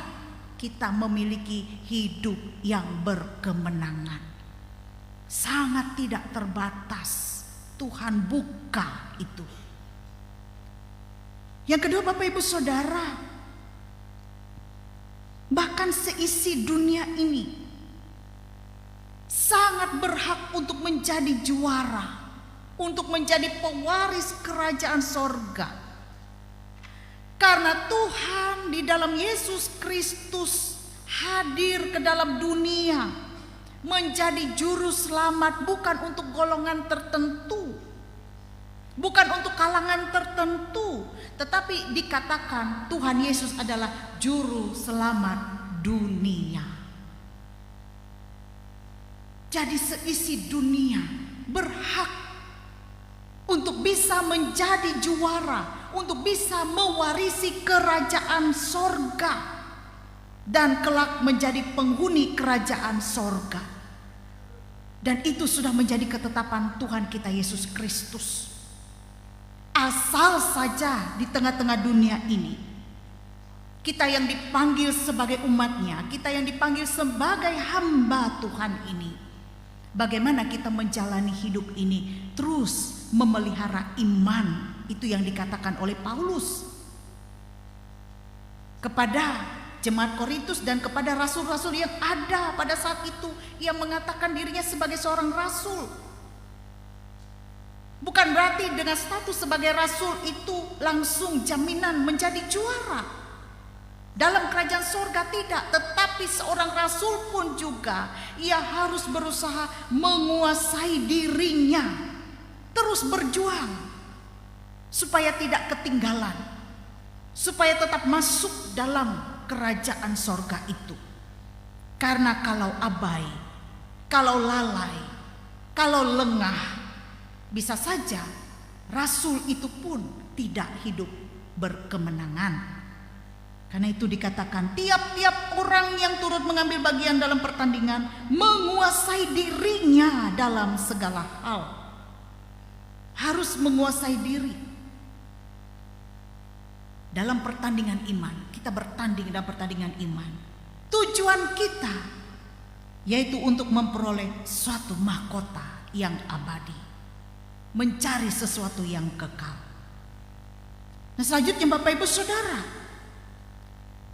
kita memiliki hidup yang berkemenangan. Sangat tidak terbatas, Tuhan buka itu. Yang kedua, Bapak Ibu Saudara, bahkan seisi dunia ini sangat berhak untuk menjadi juara, untuk menjadi pewaris kerajaan sorga. Karena Tuhan di dalam Yesus Kristus hadir ke dalam dunia menjadi juru selamat, bukan untuk golongan tertentu, bukan untuk kalangan tertentu, tetapi dikatakan Tuhan Yesus adalah juru selamat dunia. Jadi seisi dunia berhak untuk bisa menjadi juara, untuk bisa mewarisi kerajaan sorga dan kelak menjadi penghuni kerajaan sorga. Dan itu sudah menjadi ketetapan Tuhan kita Yesus Kristus. Asal saja di tengah-tengah dunia ini, kita yang dipanggil sebagai umatnya, kita yang dipanggil sebagai hamba Tuhan ini, bagaimana kita menjalani hidup ini terus memelihara iman. Itu yang dikatakan oleh Paulus kepada jemaat Korintus dan kepada rasul-rasul yang ada pada saat itu, yang mengatakan dirinya sebagai seorang rasul. Bukan berarti dengan status sebagai rasul itu langsung jaminan menjadi juara dalam kerajaan sorga, tidak. Tetapi seorang rasul pun juga ia harus berusaha menguasai dirinya, terus berjuang supaya tidak ketinggalan, supaya tetap masuk dalam kerajaan sorga itu. Karena kalau abai, kalau lalai, kalau lengah, bisa saja rasul itu pun tidak hidup berkemenangan. Karena itu dikatakan tiap-tiap orang yang turut mengambil bagian dalam pertandingan menguasai dirinya dalam segala hal. Harus menguasai diri. Dalam pertandingan iman, kita bertanding dalam pertandingan iman. Tujuan kita yaitu untuk memperoleh suatu mahkota yang abadi, mencari sesuatu yang kekal. Nah, selanjutnya Bapak Ibu Saudara,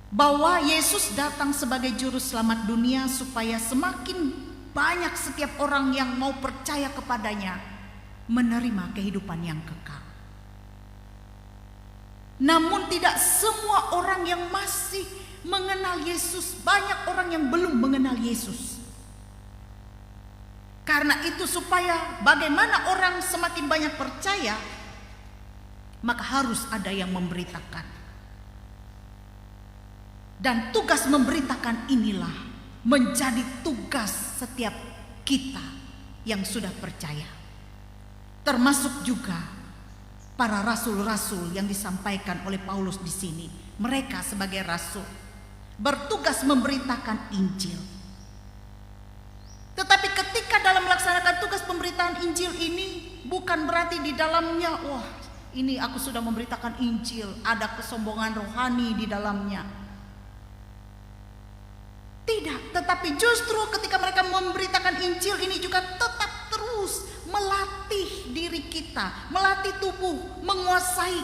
bahwa Yesus datang sebagai juru selamat dunia supaya semakin banyak setiap orang yang mau percaya kepadanya menerima kehidupan yang kekal. Namun tidak semua orang yang masih mengenal Yesus, banyak orang yang belum mengenal Yesus. Karena itu supaya bagaimana orang semakin banyak percaya, maka harus ada yang memberitakan. Dan tugas memberitakan inilah menjadi tugas setiap kita yang sudah percaya. Termasuk juga para rasul-rasul yang disampaikan oleh Paulus di sini. Mereka sebagai rasul bertugas memberitakan Injil. Tetapi ketika dalam melaksanakan tugas pemberitaan Injil ini, bukan berarti di dalamnya, wah ini aku sudah memberitakan Injil, ada kesombongan rohani di dalamnya. Tidak, tetapi justru ketika mereka memberitakan Injil ini juga tetap terus melatih diri kita, melatih tubuh, menguasai.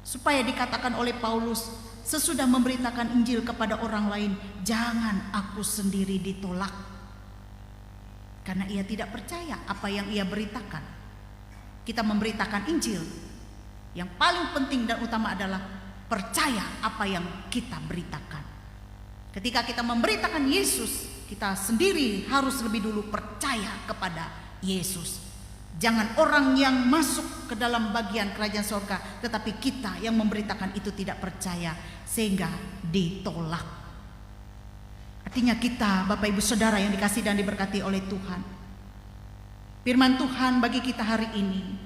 Supaya dikatakan oleh Paulus, sesudah memberitakan Injil kepada orang lain, jangan aku sendiri ditolak. Karena ia tidak percaya apa yang ia beritakan. Kita memberitakan Injil, yang paling penting dan utama adalah percaya apa yang kita beritakan. Ketika kita memberitakan Yesus, kita sendiri harus lebih dulu percaya kepada Yesus. Jangan orang yang masuk ke dalam bagian kerajaan sorga, tetapi kita yang memberitakan itu tidak percaya sehingga ditolak. Artinya kita, Bapak Ibu Saudara yang dikasihi dan diberkati oleh Tuhan, firman Tuhan bagi kita hari ini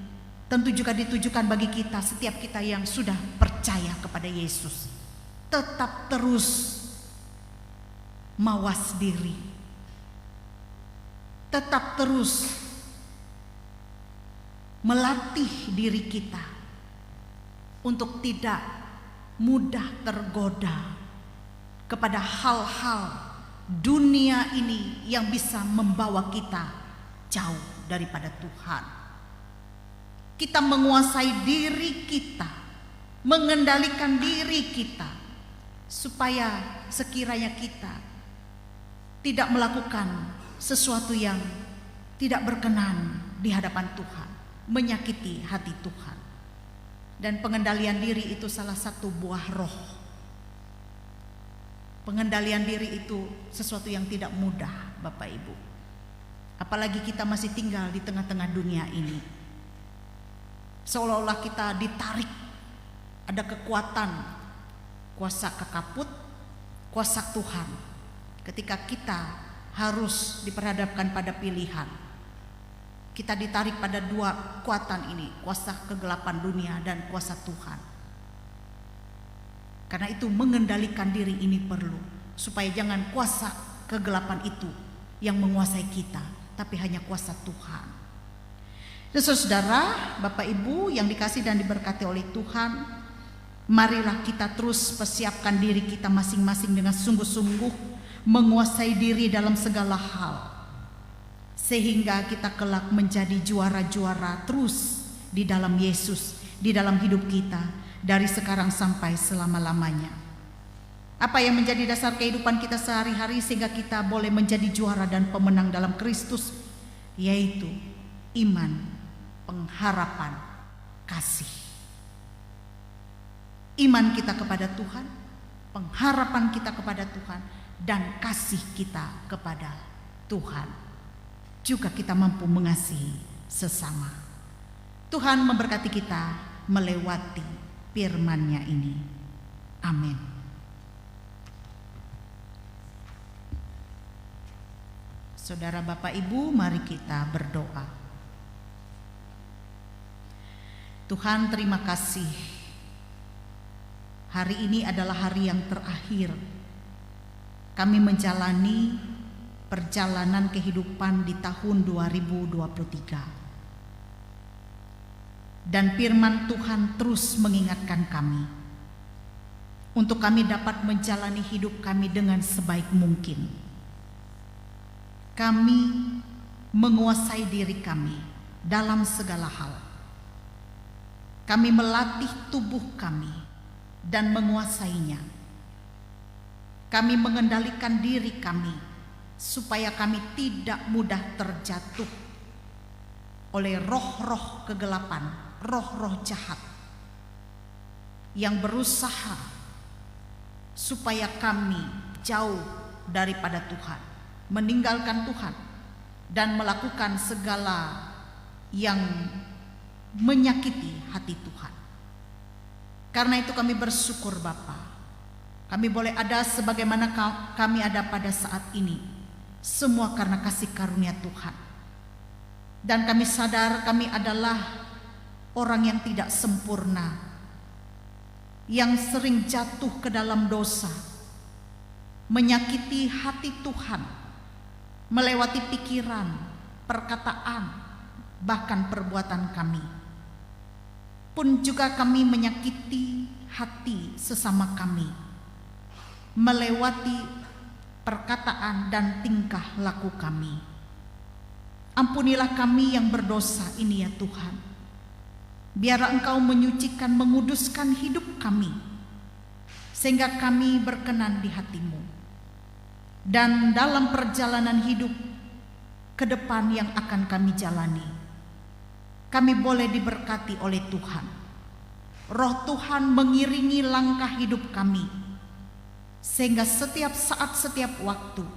tentu juga ditujukan bagi kita, setiap kita yang sudah percaya kepada Yesus. Tetap terus mawas diri, tetap terus melatih diri kita untuk tidak mudah tergoda kepada hal-hal dunia ini yang bisa membawa kita jauh daripada Tuhan. Kita menguasai diri kita, mengendalikan diri kita, supaya sekiranya kita tidak melakukan sesuatu yang tidak berkenan di hadapan Tuhan, menyakiti hati Tuhan. Dan pengendalian diri itu salah satu buah roh. Pengendalian diri itu sesuatu yang tidak mudah, Bapak Ibu. Apalagi kita masih tinggal di tengah-tengah dunia ini. Seolah-olah kita ditarik, ada kekuatan, kuasa kekaput, kuasa Tuhan. Ketika kita harus diperhadapkan pada pilihan, kita ditarik pada dua kekuatan ini, kuasa kegelapan dunia dan kuasa Tuhan. Karena itu mengendalikan diri ini perlu, supaya jangan kuasa kegelapan itu yang menguasai kita, tapi hanya kuasa Tuhan. Saudara, Bapak Ibu yang dikasihi dan diberkati oleh Tuhan, marilah kita terus persiapkan diri kita masing-masing dengan sungguh-sungguh, menguasai diri dalam segala hal, sehingga kita kelak menjadi juara-juara terus di dalam Yesus, di dalam hidup kita dari sekarang sampai selama-lamanya. Apa yang menjadi dasar kehidupan kita sehari-hari sehingga kita boleh menjadi juara dan pemenang dalam Kristus, yaitu iman, pengharapan, kasih. Iman kita kepada Tuhan, pengharapan kita kepada Tuhan, dan kasih kita kepada Tuhan. Juga kita mampu mengasihi sesama. Tuhan memberkati kita melewati firman-Nya ini. Amin. Saudara, Bapak, Ibu, mari kita berdoa. Tuhan, terima kasih. Hari ini adalah hari yang terakhir kami menjalani perjalanan kehidupan di tahun 2023. Dan firman Tuhan terus mengingatkan kami untuk kami dapat menjalani hidup kami dengan sebaik mungkin. Kami menguasai diri kami dalam segala hal. Kami melatih tubuh kami dan menguasainya. Kami mengendalikan diri kami supaya kami tidak mudah terjatuh oleh roh-roh kegelapan, roh-roh jahat yang berusaha supaya kami jauh daripada Tuhan, meninggalkan Tuhan, dan melakukan segala yang menyakiti hati Tuhan. Karena itu kami bersyukur Bapa, kami boleh ada sebagaimana kami ada pada saat ini, semua karena kasih karunia Tuhan. Dan kami sadar kami adalah orang yang tidak sempurna, yang sering jatuh ke dalam dosa, menyakiti hati Tuhan, melewati pikiran, perkataan, bahkan perbuatan kami. Pun juga kami menyakiti hati sesama kami, melewati perkataan dan tingkah laku kami. Ampunilah kami yang berdosa ini ya Tuhan. Biarlah Engkau menyucikan, menguduskan hidup kami, sehingga kami berkenan di hati-Mu. Dan dalam perjalanan hidup ke depan yang akan kami jalani, kami boleh diberkati oleh Tuhan. Roh Tuhan mengiringi langkah hidup kami, sehingga setiap saat, setiap waktu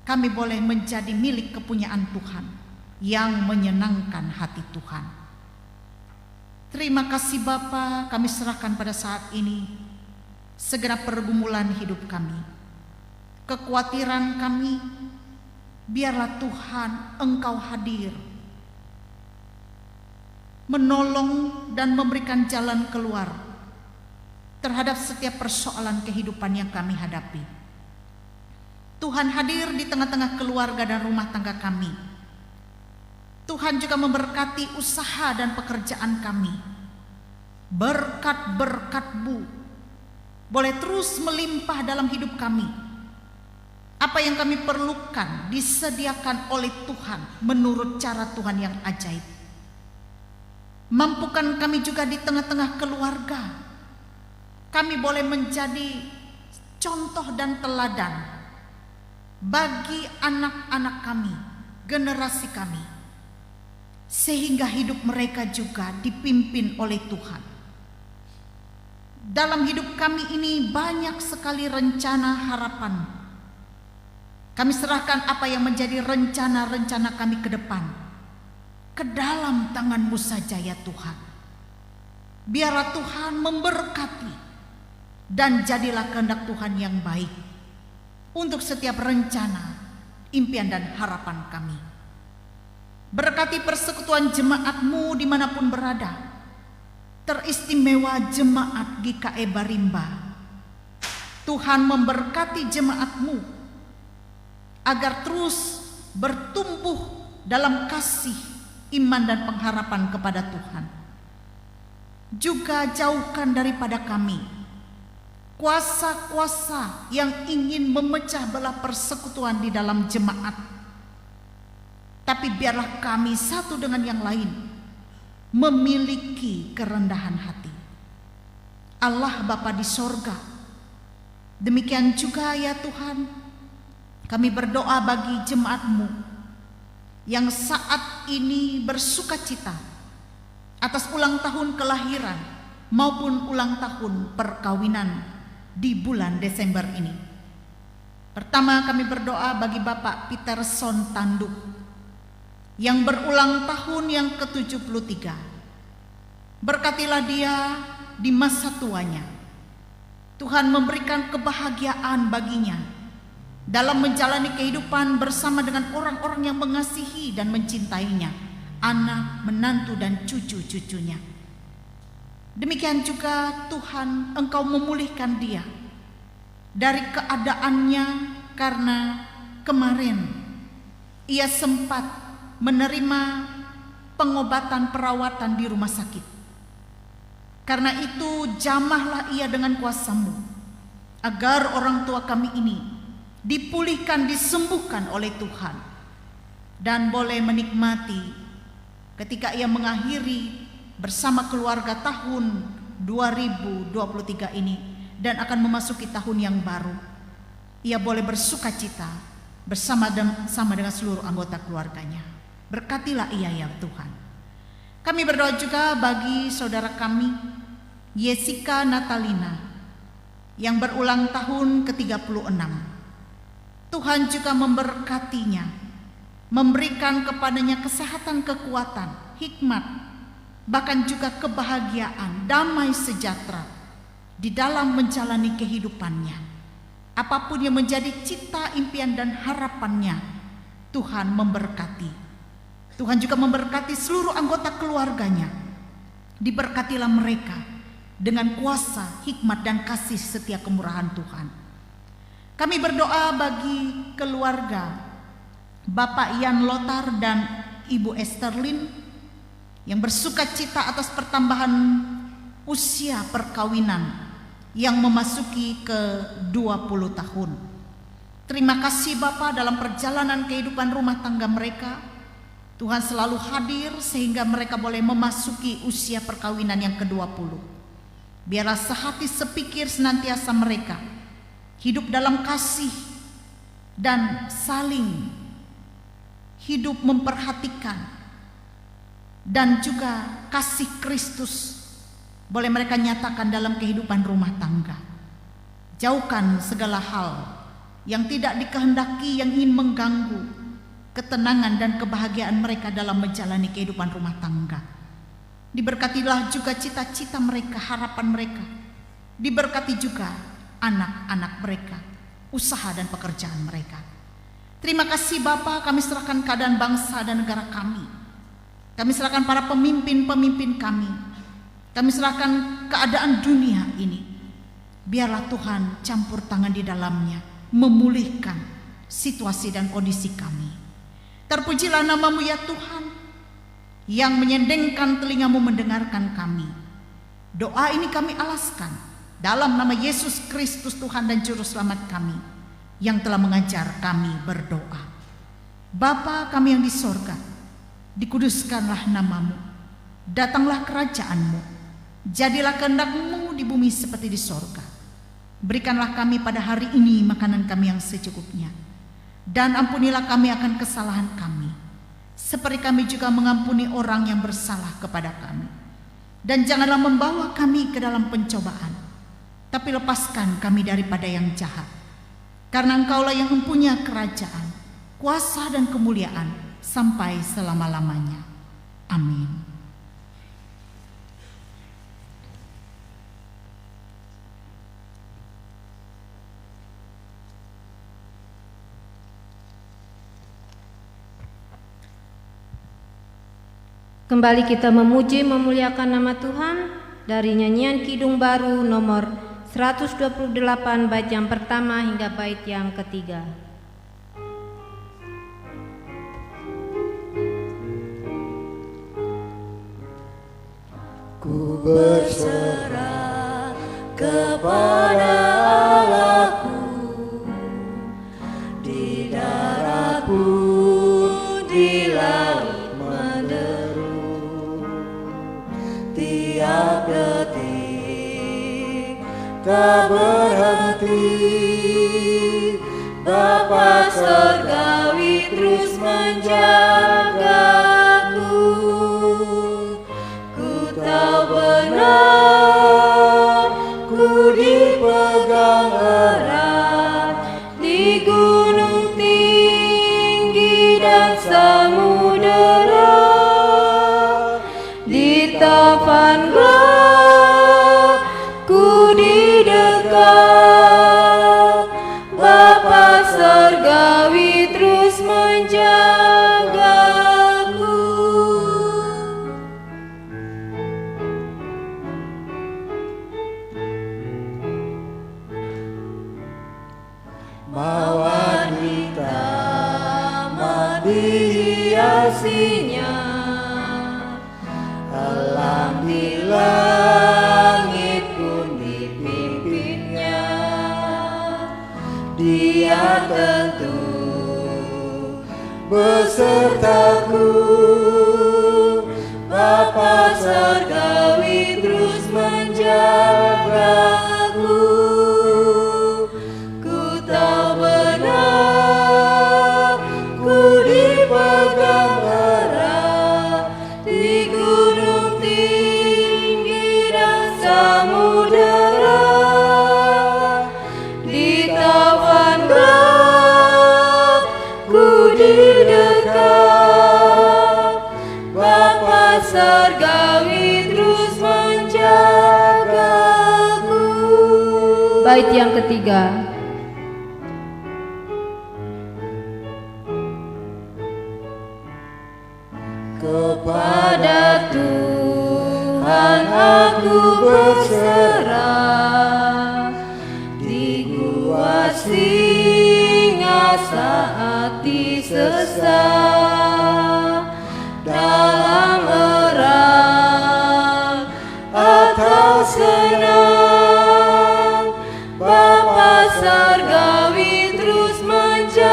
kami boleh menjadi milik kepunyaan Tuhan yang menyenangkan hati Tuhan. Terima kasih Bapa, kami serahkan pada saat ini segenap pergumulan hidup kami, kekhawatiran kami. Biarlah Tuhan Engkau hadir, menolong dan memberikan jalan keluar terhadap setiap persoalan kehidupan yang kami hadapi. Tuhan hadir di tengah-tengah keluarga dan rumah tangga kami. Tuhan juga memberkati usaha dan pekerjaan kami. Berkat-berkat-Mu boleh terus melimpah dalam hidup kami. Apa yang kami perlukan disediakan oleh Tuhan menurut cara Tuhan yang ajaib. Mampukan kami juga di tengah-tengah keluarga, kami boleh menjadi contoh dan teladan bagi anak-anak kami, generasi kami, sehingga hidup mereka juga dipimpin oleh Tuhan. Dalam hidup kami ini banyak sekali rencana harapan. Kami serahkan apa yang menjadi rencana-rencana kami ke depan ke dalam tangan-Mu saja ya Tuhan. Biarlah Tuhan memberkati, dan jadilah kehendak Tuhan yang baik untuk setiap rencana, impian dan harapan kami. Berkati persekutuan jemaat-Mu dimanapun berada, teristimewa jemaat GKE Barimba. Tuhan memberkati jemaat-Mu agar terus bertumbuh dalam kasih, iman dan pengharapan kepada Tuhan. Juga jauhkan daripada kami kuasa-kuasa yang ingin memecah belah persekutuan di dalam jemaat, tapi biarlah kami satu dengan yang lain memiliki kerendahan hati. Allah Bapa di sorga, demikian juga ya Tuhan, kami berdoa bagi jemaat-Mu yang saat ini bersuka cita atas ulang tahun kelahiran maupun ulang tahun perkawinan di bulan Desember ini. Pertama, kami berdoa bagi Bapak Peterson Tanduk yang berulang tahun yang ke-73. Berkatilah dia di masa tuanya. Tuhan memberikan kebahagiaan baginya dalam menjalani kehidupan bersama dengan orang-orang yang mengasihi dan mencintainya, anak, menantu, dan cucu-cucunya. Demikian juga Tuhan, Engkau memulihkan dia dari keadaannya karena kemarin ia sempat menerima pengobatan perawatan di rumah sakit. Karena itu jamahlah ia dengan kuasa-Mu agar orang tua kami ini dipulihkan, disembuhkan oleh Tuhan, dan boleh menikmati ketika ia mengakhiri bersama keluarga tahun 2023 ini dan akan memasuki tahun yang baru. Ia boleh bersuka cita bersama dengan seluruh anggota keluarganya. Berkatilah ia ya Tuhan. Kami berdoa juga bagi saudara kami Jessica Natalina yang berulang tahun ke-36. Tuhan juga memberkatinya, memberikan kepadanya kesehatan, kekuatan, hikmat, bahkan juga kebahagiaan, damai sejahtera di dalam menjalani kehidupannya. Apapun yang menjadi cita, impian, dan harapannya, Tuhan memberkati. Tuhan juga memberkati seluruh anggota keluarganya. Diberkatilah mereka dengan kuasa, hikmat, dan kasih setia kemurahan Tuhan. Kami berdoa bagi keluarga Bapak Ian Lotar dan Ibu Esterlin yang bersuka cita atas pertambahan usia perkawinan yang memasuki ke 20 tahun. Terima kasih Bapa, dalam perjalanan kehidupan rumah tangga mereka, Tuhan selalu hadir sehingga mereka boleh memasuki usia perkawinan yang ke-20. Biarlah sehati sepikir senantiasa mereka hidup dalam kasih dan saling hidup memperhatikan, dan juga kasih Kristus boleh mereka nyatakan dalam kehidupan rumah tangga. Jauhkan segala hal yang tidak dikehendaki, yang ingin mengganggu ketenangan dan kebahagiaan mereka dalam menjalani kehidupan rumah tangga. Diberkatilah juga cita-cita mereka, harapan mereka. Diberkati juga anak-anak mereka, usaha dan pekerjaan mereka. Terima kasih Bapa, kami serahkan keadaan bangsa dan negara kami. Kami serahkan para pemimpin-pemimpin kami. Kami serahkan keadaan dunia ini. Biarlah Tuhan campur tangan di dalamnya, memulihkan situasi dan kondisi kami. Terpujilah nama-Mu ya Tuhan, yang menyendengkan telinga-Mu mendengarkan kami. Doa ini kami alaskan dalam nama Yesus Kristus Tuhan dan Juru Selamat kami, yang telah mengajar kami berdoa. Bapa kami yang di sorga, dikuduskanlah nama-Mu, datanglah kerajaan-Mu, jadilah kehendak-Mu di bumi seperti di sorga. Berikanlah kami pada hari ini makanan kami yang secukupnya, dan ampunilah kami akan kesalahan kami, seperti kami juga mengampuni orang yang bersalah kepada kami. Dan janganlah membawa kami ke dalam pencobaan, tapi lepaskan kami daripada yang jahat. Karena Engkaulah yang mempunyai kerajaan, kuasa dan kemuliaan sampai selama-lamanya. Amin. Kembali kita memuji memuliakan nama Tuhan dari nyanyian Kidung Baru nomor 128 bait yang pertama hingga bait yang ketiga. Ku berserah kepada Allahku, di darat pun di tiap detik tak berhenti. Bapa Surgawi terus menjagaku. Ku tahu benar, ku dipegang erat di gunung tinggi dan samudera, di tapan gelap ku didekat. Bapa Surgawi terus menjagaku. Mawar hitam dihiasinya, alam di langit pun dipimpinnya. Dia tentu besertaku. Bapa Surgawi terus menjagaku. Ku tahu benar, ku dipegang erat di gunung tinggi dan samudera, di tapan gelap ku didekat. Bapa Surgawi terus menjagaku. Bait yang ketiga. Kepada Tuhan aku berserah, di gua singa saat disesat, dalam erat atau senang. Bapa Surgawi terus menjagaku.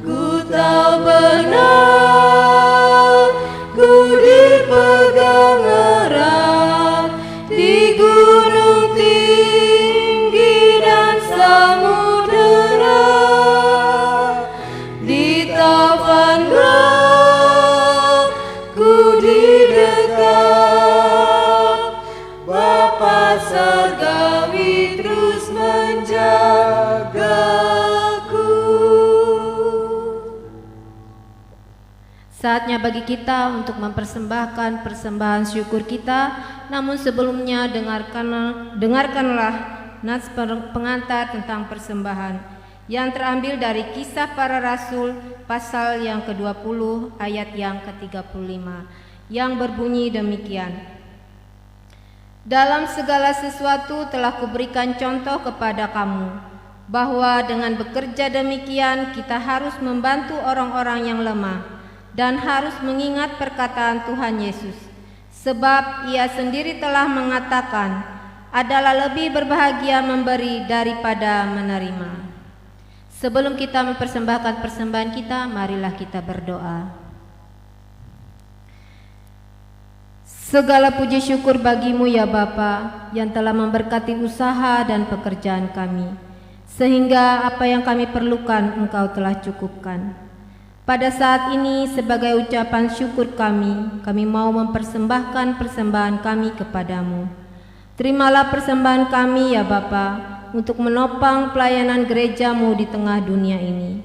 Ku tahu benar, ku dipegang erat di gunung tinggi dan samudera, di tapan gelap ku didekat. Bapa Surgawi terus menjagaku. Saatnya bagi kita untuk mempersembahkan persembahan syukur kita. Namun sebelumnya dengarkanlah nats pengantar tentang persembahan yang terambil dari Kisah Para Rasul pasal yang ke-20 ayat yang ke-35 yang berbunyi demikian. Dalam segala sesuatu telah kuberikan contoh kepada kamu, bahwa dengan bekerja demikian kita harus membantu orang-orang yang lemah dan harus mengingat perkataan Tuhan Yesus. Sebab ia sendiri telah mengatakan, adalah lebih berbahagia memberi daripada menerima. Sebelum kita mempersembahkan persembahan kita, marilah kita berdoa. Segala puji syukur bagimu ya Bapa, yang telah memberkati usaha dan pekerjaan kami, sehingga apa yang kami perlukan Engkau telah cukupkan. Pada saat ini sebagai ucapan syukur kami mau mempersembahkan persembahan kami kepadamu. Terimalah persembahan kami ya Bapa, untuk menopang pelayanan gerejamu di tengah dunia ini.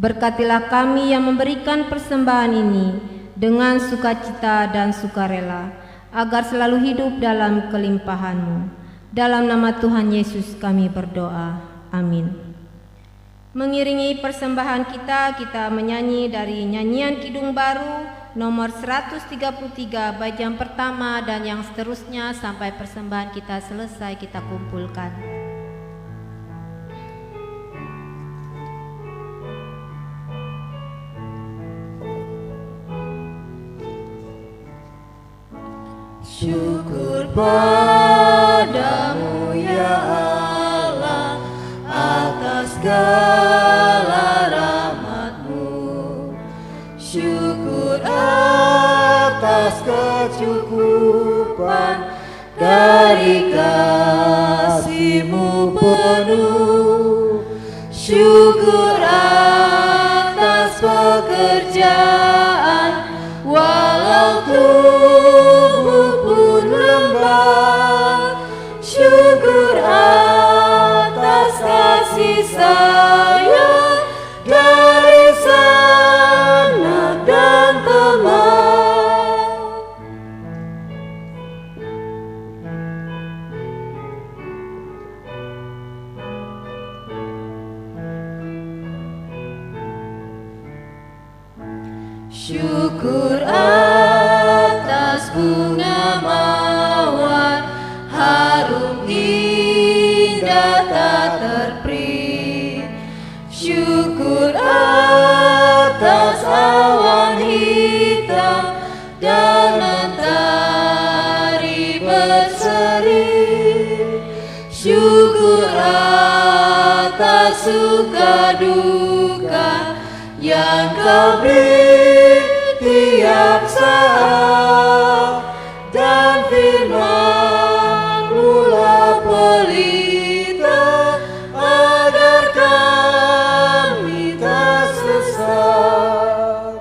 Berkatilah kami yang memberikan persembahan ini dengan sukacita dan sukarela, agar selalu hidup dalam kelimpahan-Mu. Dalam nama Tuhan Yesus kami berdoa. Amin. Mengiringi persembahan kita menyanyi dari nyanyian Kidung Baru nomor 133 bait yang pertama dan yang seterusnya sampai persembahan kita selesai kita kumpulkan. Syukur padamu ya Allah atas segala rahmat-Mu. Syukur atas kecukupan dari kasih-Mu penuh. Syukur atas pekerjaan walau tubuh pun lemah. Syukur atas kasih sayang dari sanak dan teman. Syukur atas bunga mawar harum indah tak terperi. Syukur atas awan hitam dan mentari berseri. Syukur atas suka duka yang Kau beri tiap saat, dan firman-Mu lah pelita agar kami tak sesat.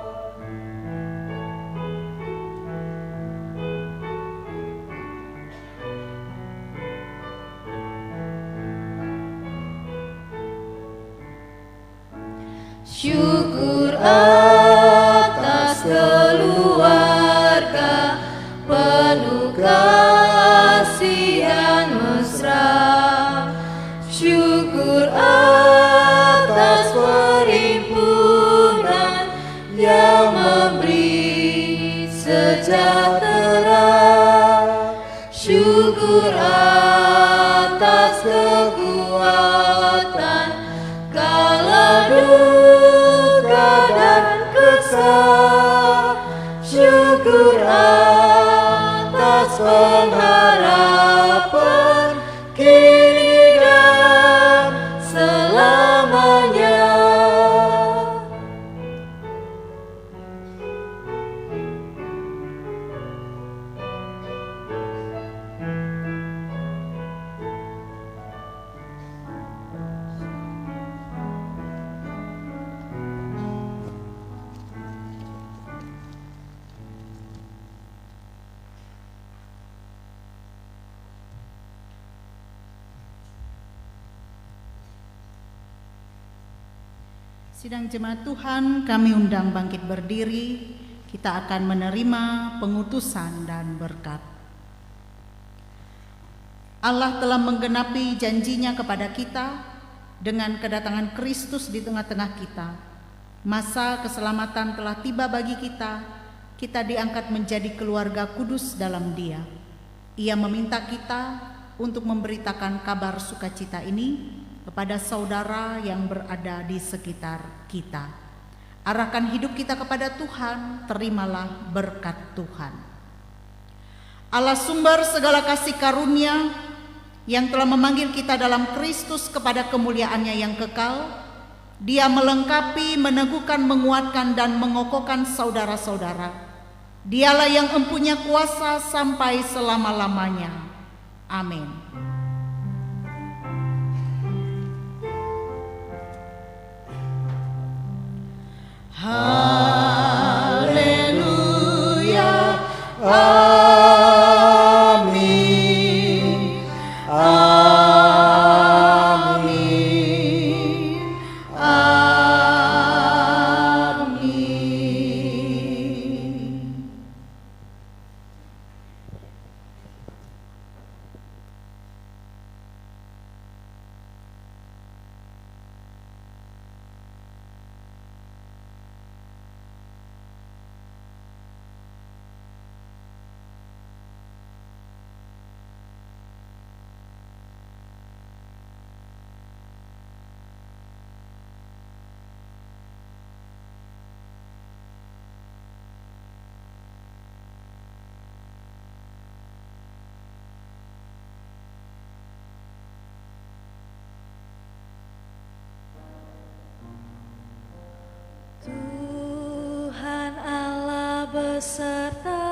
Syukur atas keluarga penuh kasih dan mesra. Syukur atas perhimpunan yang memberi sejahtera. Syukur atas kekuatan kala duka dan kesal. Syukur atas pengharapan kini dan selamanya. Sidang jemaat Tuhan, kami undang bangkit berdiri. Kita akan menerima pengutusan dan berkat. Allah telah menggenapi janjinya kepada kita dengan kedatangan Kristus di tengah-tengah kita. Masa keselamatan telah tiba bagi kita. Kita diangkat menjadi keluarga kudus dalam Dia. Ia meminta kita untuk memberitakan kabar sukacita ini kepada saudara yang berada di sekitar kita. Arahkan hidup kita kepada Tuhan, terimalah berkat Tuhan. Allah sumber segala kasih karunia yang telah memanggil kita dalam Kristus kepada kemuliaannya yang kekal, Dia melengkapi, meneguhkan, menguatkan, dan mengokohkan saudara-saudara. Dialah yang empunya kuasa sampai selama-lamanya. Amin. Haleluya, amin, amin, amin. Tuhan Allah beserta